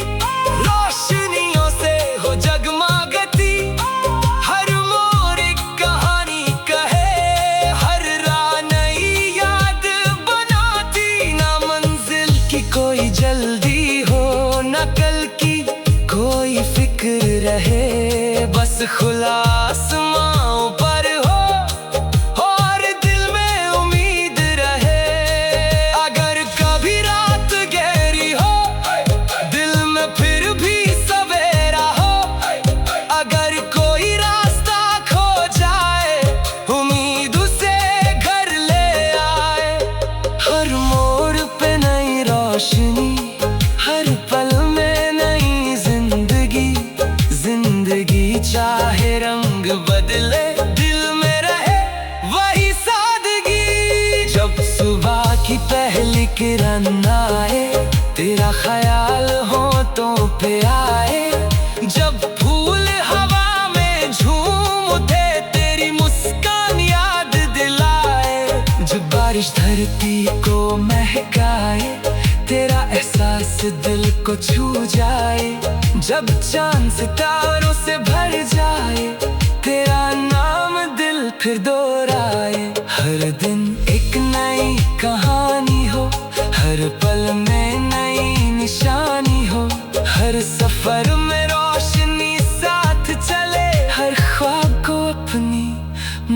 रोशनियों से हो जगमगाती, हर मोड़ एक कहानी कहे, हर राह नई याद बनाती। ना मंजिल की कोई जल्दी हो, ना कल की कोई फिक्र रहे, बस खुला आसमां पर हो और दिल में उम्मीद रहे। अगर कभी रात गहरी हो, दिल में फिर भी सवेरा हो, अगर कोई रास्ता खो जाए, उम्मीद उसे घर ले आए। हर मोड़ पे नई रोशनी, हर पल में नई जिंदगी। जिंदगी चाहे रंग बदले, दिल में रहे वही सादगी। जब सुबह की पहली किरण आए, तेरा ख्याल होठों पे आए, जब फूल हवा में झूम उठे, तेरी मुस्कान याद दिलाए। जब बारिश धरती को महकाए, तेरा एहसास दिल को छू जाए। जब चांद सितारों से भर जाए, तेरा नाम दिल फिर दोहराए। हर दिन एक नई कहानी हो, हर पल में नई निशानी हो, हर सफर में रोशनी साथ चले, हर ख्वाब को अपनी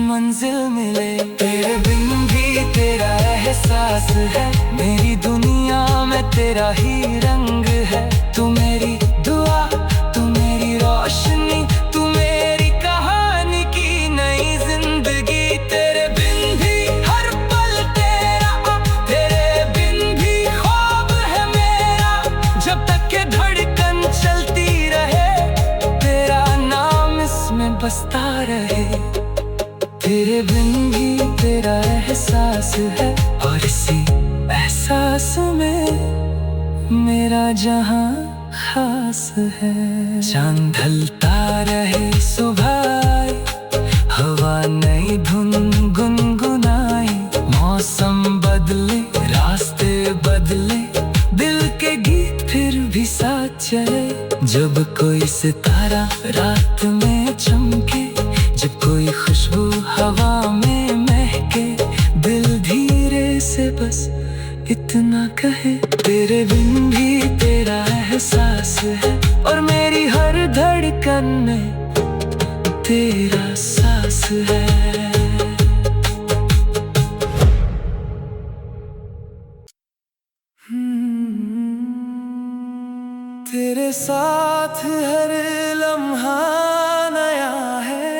मंजिल मिले। तेरे बिन भी तेरा एहसास है, मेरी दुनिया में तेरा ही रंग है। तू मेरी दुआ, तू मेरी रोशनी, तू मेरी कहानी की नई जिंदगी। जहां खास है। चांद ढलता रहे सुबह, हवा नई धुन गुनगुनाए, मौसम बदले रास्ते बदले, दिल के गीत फिर भी साथ चले। जब कोई सितारा रात में चमके, जब कोई खुशबू हवा में महके, दिल धीरे से बस इतना कहे, तेरे बिन भी तेरा एहसास है, और मेरी हर धड़कन में तेरा सांस है। तेरे साथ हर लम्हा नया है,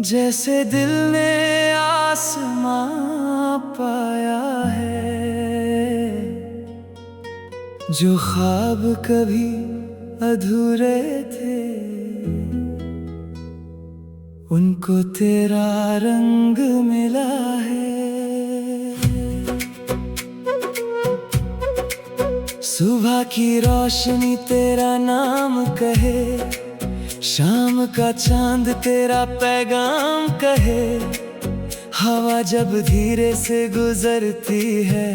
जैसे दिल ने आसमां पाया है। जो ख्वाब कभी अधूरे थे, उनको तेरा रंग मिला है। सुबह की रोशनी तेरा नाम कहे, शाम का चांद तेरा पैगाम कहे। हवा जब धीरे से गुजरती है,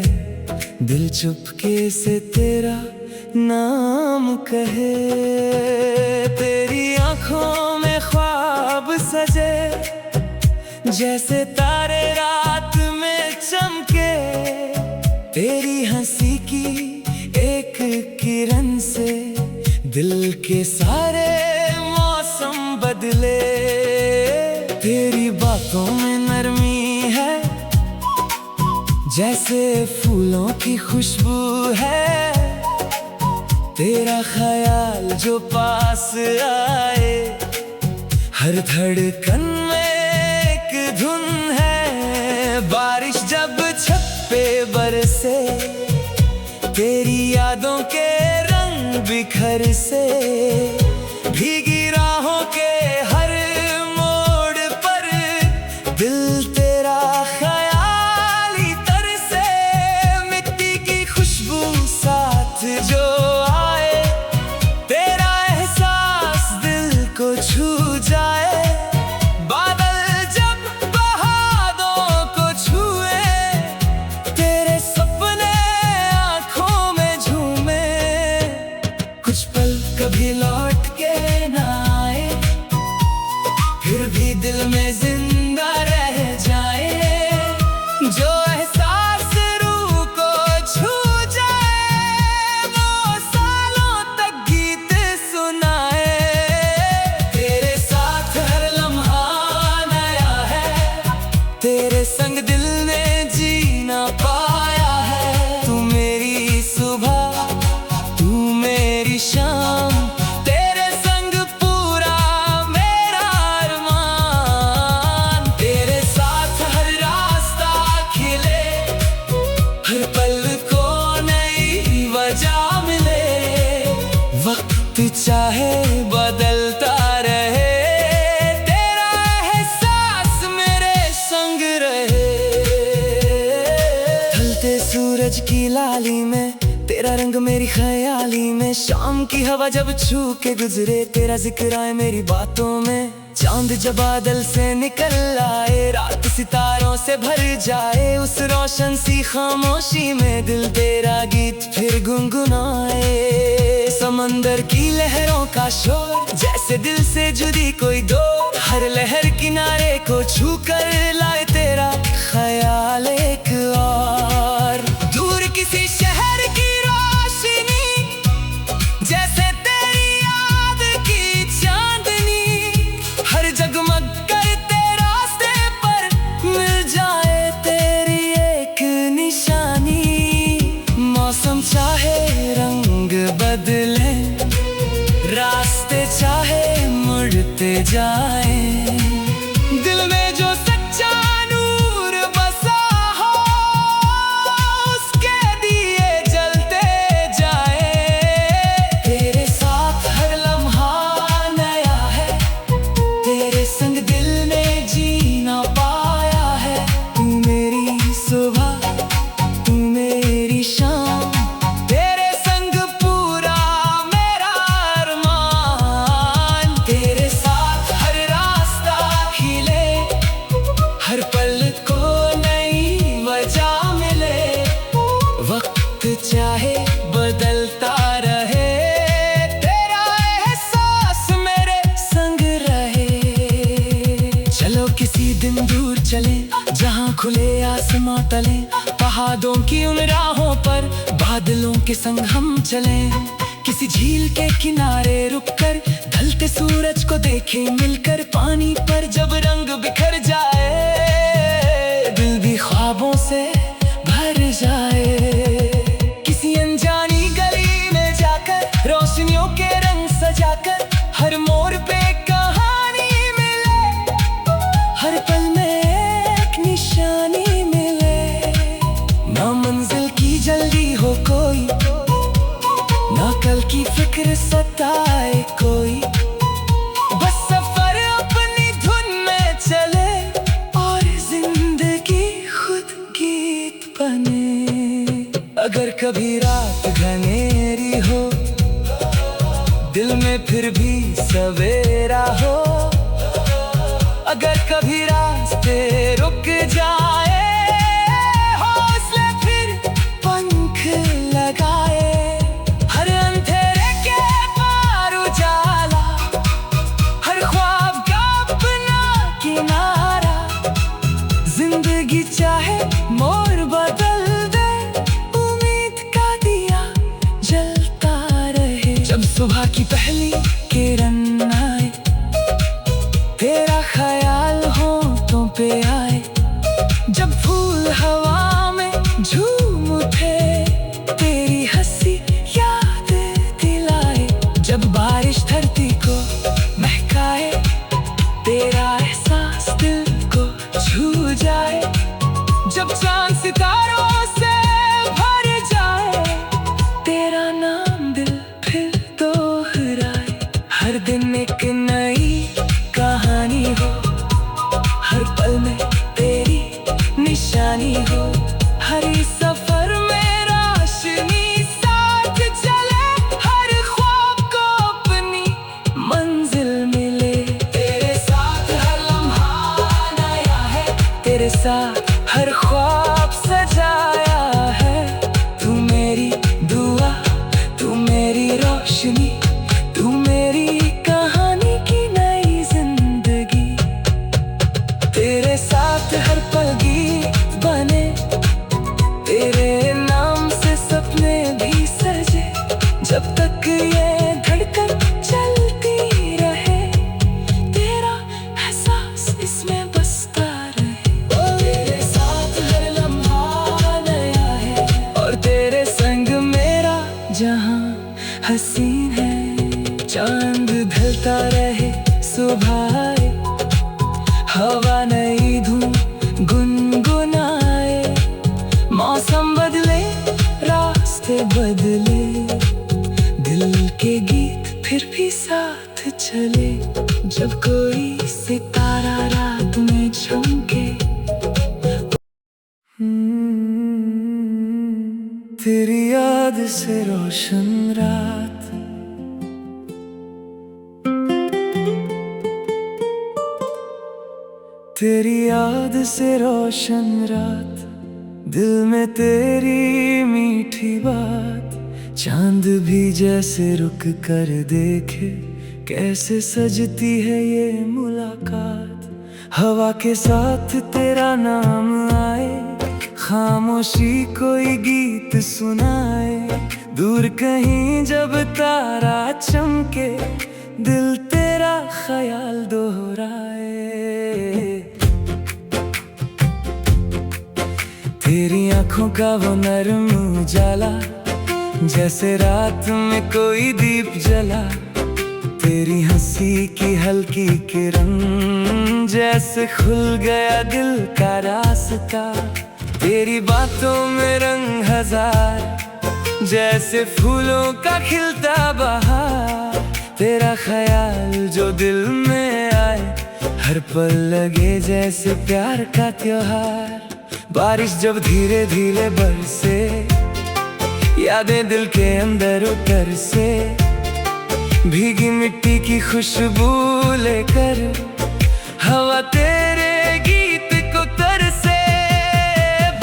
दिल चुपके से तेरा नाम कहे। तेरी आंखों में ख्वाब सजे, जैसे तारे रात में चमके। तेरी हंसी की एक किरण से दिल के सारे मौसम बदले। तेरी बातों में नरमी है, जैसे फूलों की खुशबू है। तेरा ख्याल जो पास आए, हर धड़कन में एक धुन है। बारिश जब छत पे बरसे, तेरी यादों के रंग बिखर से। भीगी राहों के हर मोड़ पर दिल तेरा ख्याली तरसे। मिट्टी की खुशबू साथ जो आए, तेरा एहसास दिल को छू जाए। बादल जब पहाड़ों को छुए, तेरे सपने आंखों में झूमे। कुछ पल कभी लौट के ना आए, फिर भी दिल में जिंदा रह जाए। जो एहसास रूह को छू जाए, वो सालों तक गीत सुनाए। तेरे साथ हर लम्हा नया है, तेरे संग दिल ने जीना पाया है। तू मेरी सुबह, तू मेरी शाम, तेरे संग पूरा मेरा अरमान। तेरे साथ हर रास्ता खिले, हर पल को नई वजह मिले। वक्त चाहे बदलता रहे, तेरा एहसास मेरे संग रहे। ढलते सूरज की लाली में, तेरा रंग मेरी ख्याली में। शाम की हवा जब छू के गुजरे, तेरा जिक्र आए मेरी बातों में। चांद जब बादल से निकल आए, रात सितारों से भर जाए। उस रोशन सी खामोशी में दिल तेरा गीत फिर गुनगुनाए। समंदर की लहरों का शोर, जैसे दिल से जुदी कोई दो। हर लहर किनारे को छू कर लाए तेरा ख्याल एक और। दूर किसी शहर की रोशनी, जैसे तेरी याद की चांदनी। हर जगमग करते रास्ते पर मिल जाए तेरी एक निशानी। मौसम चाहे रंग बदले, रास्ते चाहे मुड़ते जाए। दिल में जो सच्चा नूर बसा हो, उसके दिए जलते जाए। तेरे साथ हर लम्हा नया है, तेरे संग दिल ने जीना पाया है। तू मेरी सुबह, तू मेरी शाम, शमा तले, पहाड़ों की उन राहों पर बादलों के संग हम चले। किसी झील के किनारे रुककर ढलते सूरज को देखें मिलकर, पानी पर जब रंग बिखर जाए दिल भी ख्वाबों से भर जाए। किसी अनजानी गली में जाकर रोशनियों के रंग सजाकर, हर मोड़ पे कहानी मिले, हर पल में एक निशानी मिले। ना मंजिल की जल्दी हो कोई, ना कल की फिक्र सताए कोई, बस सफर अपनी धुन में चले और जिंदगी खुद गीत बने। अगर कभी रात घनेरी हो, दिल में फिर भी सवेरा हो, अगर कभी रास्ते रुक जाए, हौसले फिर पंख लगाए। हर अंधेरे के पार उजाला, हर ख्वाब का अपना किनारा। जिंदगी चाहे मोड़ बदल दे, उम्मीद का दिया जलता रहे। जब सुबह की पहली किरण आए, तेरा ख्याल होठों पे आए, जब फूल हवा में झूम उठे, तेरी हंसी याद दिलाए। जब बारिश धरती को महकाए, तेरा एहसास दिल को छू जाए। जब चांद सितारों से भर जाए, तेरा नाम दिल फिर दोहराए। हर दिन एक नई कहानी हो, हर पल में तेरी निशानी हो, हर इस सफर में रोशनी साथ चले, हर ख्वाब को अपनी मंजिल मिले। तेरे साथ हर लम्हा नया है, तेरे साथ हर ख्वाब सजाया है। तू मेरी दुआ, तू मेरी रोशनी, तू मेरी कहानी की नई जिंदगी। तेरे साथ हर पल गीत बने, तेरे नाम से सपने भी सजे। जब तक ये धड़कन चलती रहे, तेरा एहसास इसमें बसता रहे। तेरे साथ हर लम्हा नया है, और तेरे संग मेरा जहां हसीन है। चांद ढलता रहे, सुबह आए, हवा नई धूम गुनगुनाए। मौसम बदले, रास्ते बदले, दिल के गीत फिर भी साथ चले। जब कोई सितारा रात में चमके, तेरी याद से रोशन रात, तेरी याद से रोशन रात, दिल में तेरी मीठी बात। चांद भी जैसे रुक कर देखे, कैसे सजती है ये मुलाकात। हवा के साथ तेरा नाम आए, खामोशी कोई गीत सुनाए। दूर कहीं जब तारा चमके, दिल तेरा ख्याल दोहराए। तेरी आंखों का वो नरम उजाला, जैसे रात में कोई दीप जला। तेरी हंसी की हल्की किरण, जैसे खुल गया दिल का रास्ता। तेरी बातों में रंग हजार, जैसे फूलों का खिलता बहार। तेरा ख्याल जो दिल में आए, हर पल लगे जैसे प्यार का त्योहार। बारिश जब धीरे धीरे बरसे, यादें दिल के अंदर उतर से। भीगी मिट्टी की खुशबू लेकर, हवा तेरे गीत को तरसे।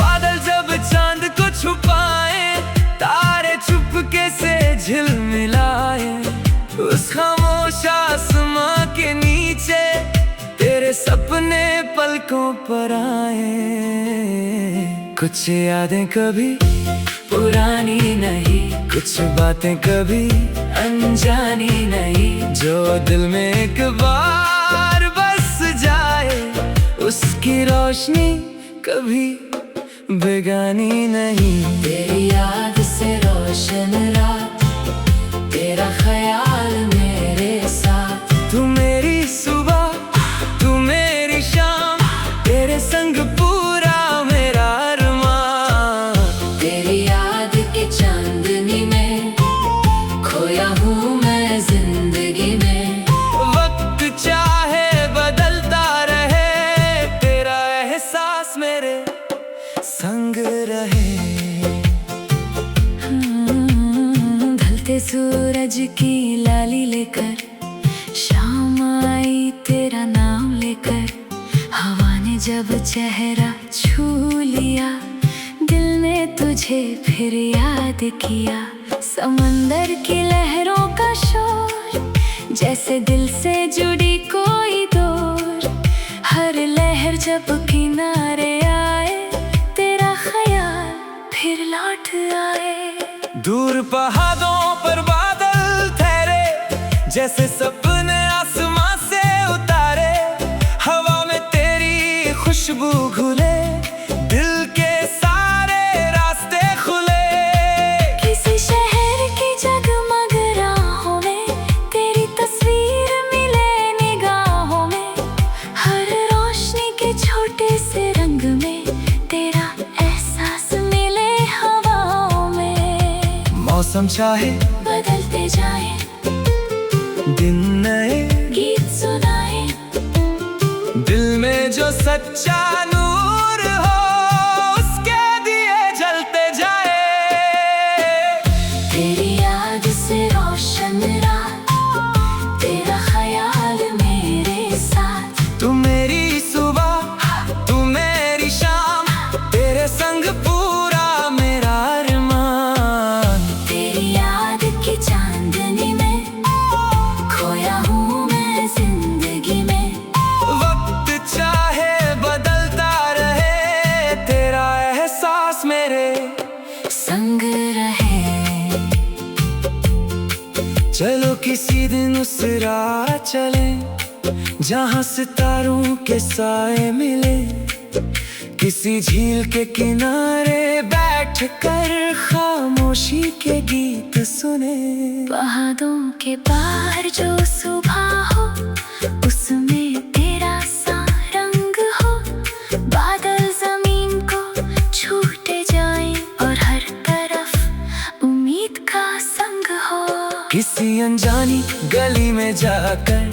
बादल जब चांद को छुपाए, तारे चुपके से झिलमिलाए। उस खामोश आसमां के नीचे, तेरे सपने पल पलकों पर आए। कुछ यादें कभी पुरानी नहीं, कुछ बातें कभी अनजानी नहीं, जो दिल में एक बार बस जाए, उसकी रोशनी कभी बेगानी नहीं। तेरी याद से रोशन रात, तेरा ख्याल मेरे साथ। तू मेरी सुबह, तू मेरी शाम, तेरे संग पूरा मेरा अरमान। तेरी याद की चांदनी में खोया हूँ मैं जिंदगी में। वक्त चाहे बदलता रहे, तेरा एहसास मेरे संग रहे। ढलते सूरज की लाली लेकर शाम आई तेरा नाम लेकर। हवा ने जब चेहरा छू लिया, दिल ने तुझे फिर याद किया। समंदर की लहरों का शोर, जैसे दिल से जुड़ी कोई डोर। हर लहर जब किनारे आए, तेरा ख्याल फिर लौट आए। दूर पहाड़ों पर बादल ठहरे, जैसे सपने आसमां से उतारे। हवा में तेरी खुशबू घुले, दिल के सारे रास्ते खुले। किसी शहर की जगमग राहों में तेरी तस्वीर मिले निगाहों में। हर रोशनी के छोटे से रंग में तेरा एहसास मिले हवाओं में। मौसम चाहे बदलते जाए, दिन नए गीत सुनाए। दिल में जो सच्चा नूर हो, उसके दिए जलते जाए। तेरी याद से रोशन रात, तेरा ख्याल मेरे साथ। तू मेरी सुबह, तू मेरी शाम, तेरे संग पूरा मेरा अरमान। तेरी याद की चांदनी में खोया हूँ मैं जिंदगी में। वक्त चाहे बदलता रहे, तेरा एहसास मेरे संग रहे। चलो किसी दिन उस राह चले, जहाँ सितारों के साए मिले। किसी झील के किनारे बैठ कर खामोशी के गीत सुने। पहाड़ों के पार जो सुबह हो, उसमें तेरा सा रंग हो। बादल जमीन को छूटे जाए, और हर तरफ उम्मीद का संग हो। किसी अनजानी गली में जाकर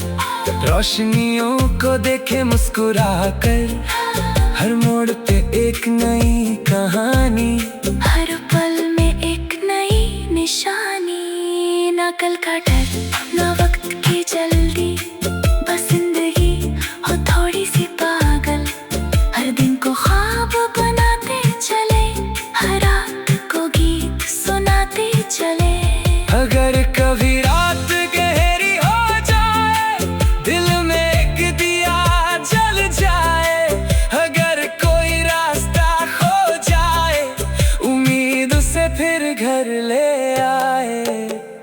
रोशनियों को देखे मुस्कुरा कर। हर मोड़ पे एक नई कहानी, हर पल में एक नई निशानी। ना कल का डर, ना वक्त की जल्दी, बस जिंदगी हो थोड़ी सी पागल। हर दिन को ख्वाब बनाते चले, हर रात को गीत सुनाते चले। अगर कभी रात गहरी हो जाए, दिल में एक दिया जल जाए। अगर कोई रास्ता खो जाए, उम्मीद से फिर घर ले आए।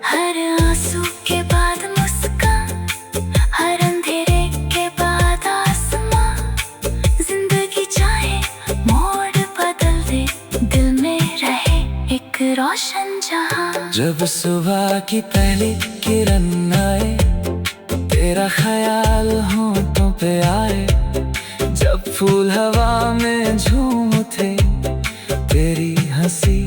हर आंसू के बाद मुस्कान, हर अंधेरे के बाद आसमां। जिंदगी चाहे मोड़ बदल दे, दिल में रहे एक रोशन जहां। जब सुबह की पहली किरण आए, तेरा ख्याल होठों पे आए। जब फूल हवा में झूम उठे, तेरी हंसी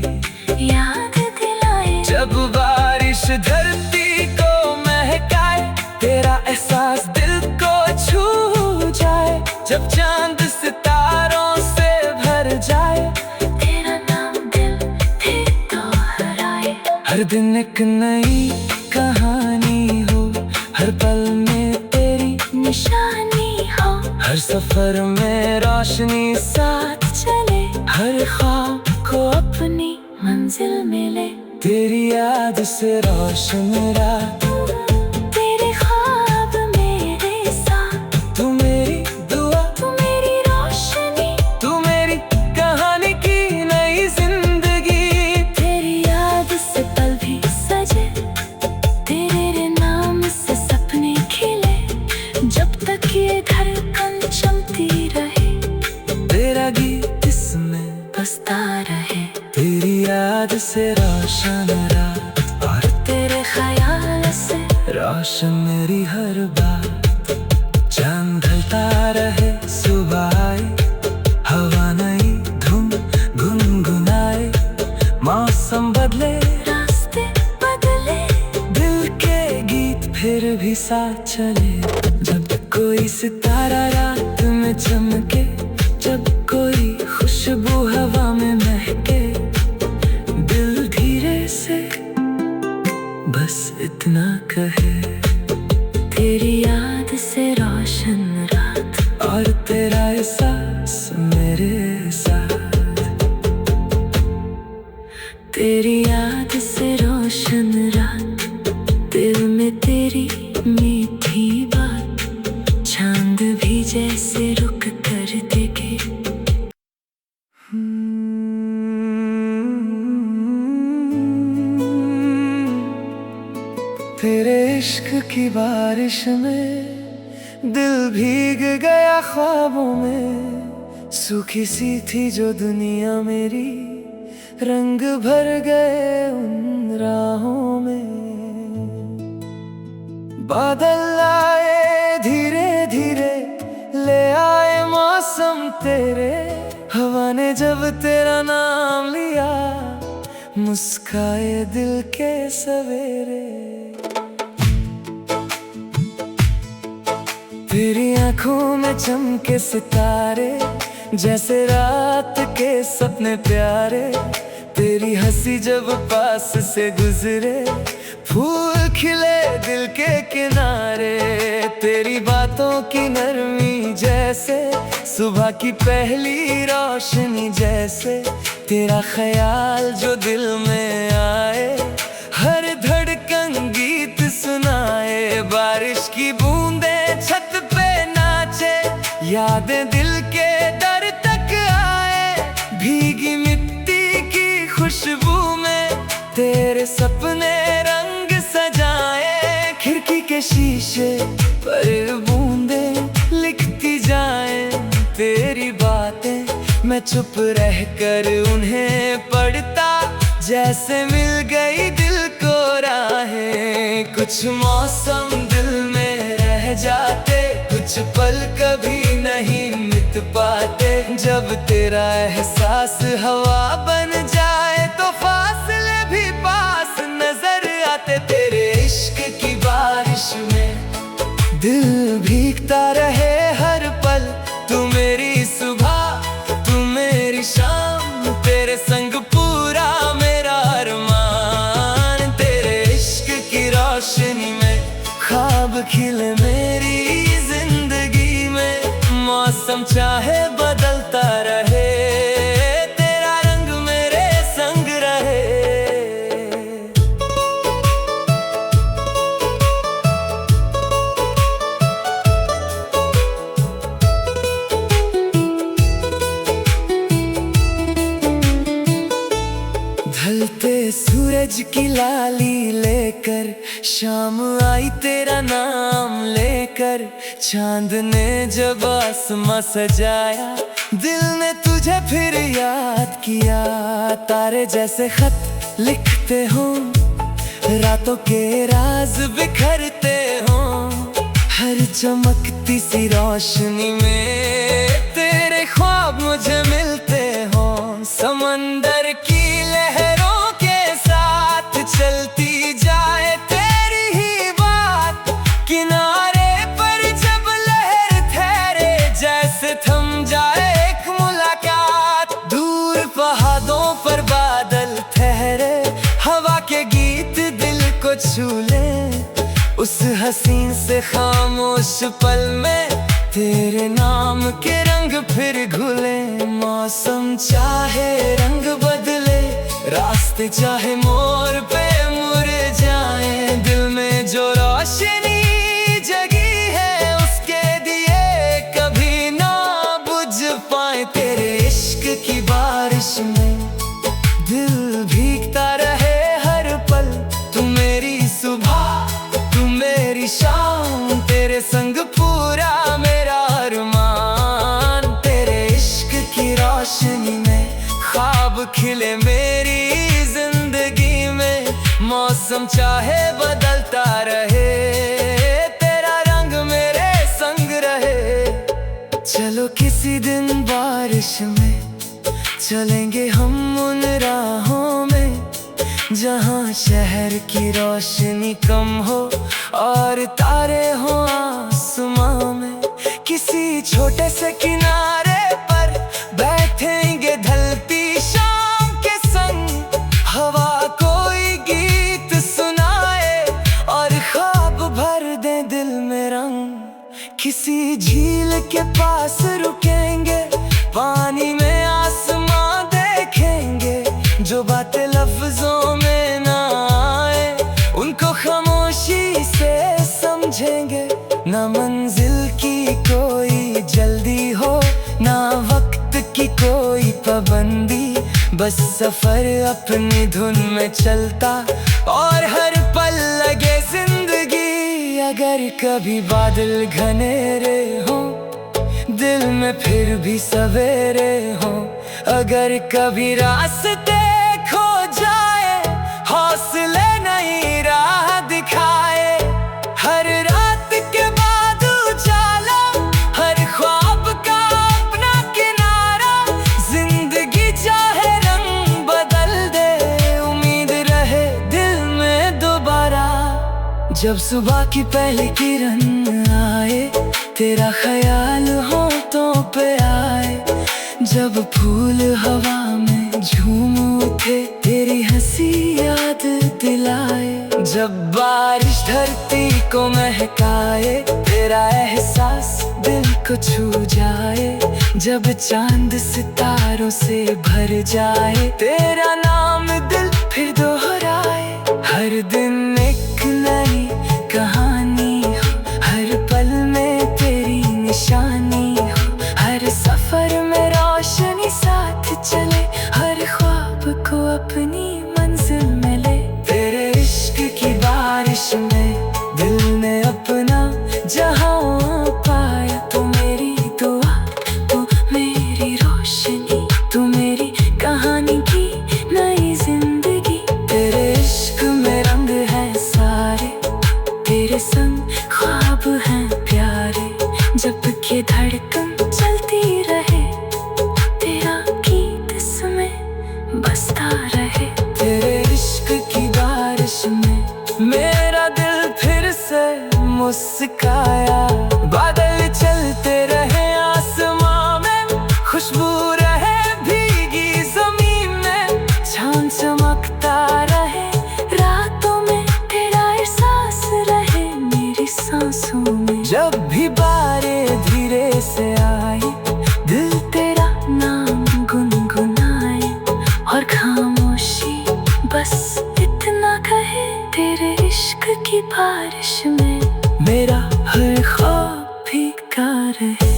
याद दिलाए। जब बारिश धरती को महकाए, तेरा एहसास दिल को छू जाए। जब चांद सितारों से भर जाए, तेरा नाम दिल फिर दोहराए। हर दिन एक नई कहानी हो, हर पल में तेरी निशानी हो। हर सफर में रोशनी साथ चले, हर ख्वाब को अपनी मंजिल मिले। तेरी याद से रोशन रात, तेरे ख्वाब मेरे साथ। तू मेरी दुआ, तू मेरी रोशन रात और तेरे ख्याल से रोशन मेरी हर बात। चांद ढलता रहे सुबह आए, हवा नई धुन गुनगुनाए, मौसम बदले रास्ते बदले, दिल के गीत फिर भी साथ चले। जब कोई सितारा रात में चमके, जब कोई खुशबू हवा में महके, दिल धीरे से बस इतना कहे, तेरी याद से रोशन रात और तेरा एहसास मेरे साथ। तेरी याद से रोशन रात, दिल में तेरी मीठी बात, चांद भी जैसे रुक कर देखे। तेरे इश्क की बारिश में दिल भीग गया ख्वाबों में, सूखी सी थी जो दुनिया मेरी, रंग भर गए उन राहों में। बादल आए धीरे धीरे, ले आए मौसम तेरे, हवा ने जब तेरा नाम लिया, मुस्काए दिल के सवेरे। तेरी आंखों में चमके सितारे, जैसे रात के सपने प्यारे, तेरी हंसी जब पास से गुजरे, फूल खिले दिल के किनारे। तेरी बातों की नरमी जैसे सुबह की पहली रोशनी जैसे, तेरा ख्याल जो दिल में आए, हर धड़कन गीत सुनाए। बारिश की बूंदें छत पे नाचे, यादें दिल के दर तक आए, भीगी मिट्टी की खुशबू में तेरे सपने रंग सजाए। खिड़की के शीशे पर बूंदें लिखती जाएं तेरी बातें, मैं चुप रह कर उन्हें पढ़ता, जैसे मिल गई दिल को राहें। कुछ मौसम दिल में रह जाते, कुछ पल कभी नहीं मिट पाते। जब तेरा एहसास हवा बन जाए, तो फासले भी पास नजर आते। तेरे इश्क की बारिश में दिल भीगता रहे हर पल, तू मेरी सुबह तू मेरी शाम, तेरे संग पूरा मेरा अरमान। तेरे इश्क की रोशनी में ख्वाब खिले मेरी जिंदगी में, मौसम चाहे बदलता रहे, तेरा रंग मेरे संग रहे। ढलते सूरज की लाली लेकर, शाम आई तेरा नाम लेकर, चांद ने जब आसमां सजाया, दिल ने तुझे फिर याद किया। तारे जैसे खत लिखते हो, रातों के राज बिखरते हो, हर चमकती सी रोशनी में तेरे ख्वाब मुझे मिलते हो। समंदर की लहरों के साथ चलती जाए तेरी ही बात, किनारे पर जब लहर ठहरे, जैसे थम जाए एक मुलाकात। दूर पहाड़ों पर बादल ठहरे, हवा के गीत दिल को छू ले, उस हसीन से खामोश पल में तेरे नाम के रंग फिर घुले। मौसम चाहे रंग बदले, रास्ते चाहे मोड़ पे मुड़ जाए, दिल में जो रोशनी जगी है, उसके दिए कभी ना बुझ पाए। तेरे इश्क की बारिश में दिल भीगता रहे हर पल, तू मेरी सुबह तू मेरी शाम, तेरे संग पूरा मेरा अरमान। तेरे इश्क की रोशनी में ख्वाब खिले मेरी जिंदगी में। चाहे बदलता रहे, तेरा रंग मेरे संग रहे। चलो किसी दिन बारिश में चलेंगे हम उन राहों में, जहाँ शहर की रोशनी कम हो और तारे हो आसमां में। किसी छोटे से किनारे पर बैठेंगे ढलती शाम के संग, हवा कोई गीत सुनाए और ख्वाब भर दे दिल में रंग। किसी झील के पास रुकेंगे, पानी में आसमां देखेंगे, जो बातें लफ्जों में ना आए उनको खामोशी से समझेंगे। ना मंजिल की कोई जल्दी हो, ना वक्त की कोई पाबंदी, बस सफर अपनी धुन में चलता और हर पल लगे जिंदगी। अगर कभी बादल घनेरे हो, दिल में फिर भी सवेरे हो, अगर कभी रास्ते खो जाए, हौसले नई राह दिखाए। हर रात के बाद उजाला, हर ख्वाब का अपना किनारा, जिंदगी चाहे रंग बदल दे, उम्मीद रहे दिल में दोबारा। जब सुबह की पहली किरण आए, तेरा ख्याल होठों पे आए, जब फूल हवा में झूम उठे, तेरी हंसी याद दिलाए। जब बारिश धरती को महकाए, तेरा एहसास दिल को छू जाए, जब चांद सितारों से भर जाए, तेरा नाम दिल फिर दोहराए। हर दिन एक नई कहानी हो, हर पल में तेरी निशानी हो, हर सफर में रोशनी साथ चले, हर ख्वाब को अपनी मंजिल में ले। तेरे इश्क की बारिश में दिल ने अपना जहां पाया, तू मेरी दुआ, तू मेरी रोशनी, तू मेरी कहानी की नई जिंदगी। तेरे इश्क में रंग है सारे, तेरे संग ख्वाब हैं प्यारे, जब के धड़कन चलती रहे, तेरा गीत इसमें बसता रहे। तेरे इश्क की बारिश में मेरा दिल फिर से मुस्काया। बादल चलते रहे आसमां में, खुशबू रहे भीगी जमीन में, चांद चमकता रहे रातों में, तेरा एहसास रहे मेरी सांसों में। जब भी बारिश धीरे से आए, दिल तेरा नाम गुनगुनाए और खामोशी बस इतना कहे, तेरे इश्क की बारिश में मेरा हर ख्वाब भीगा रहे।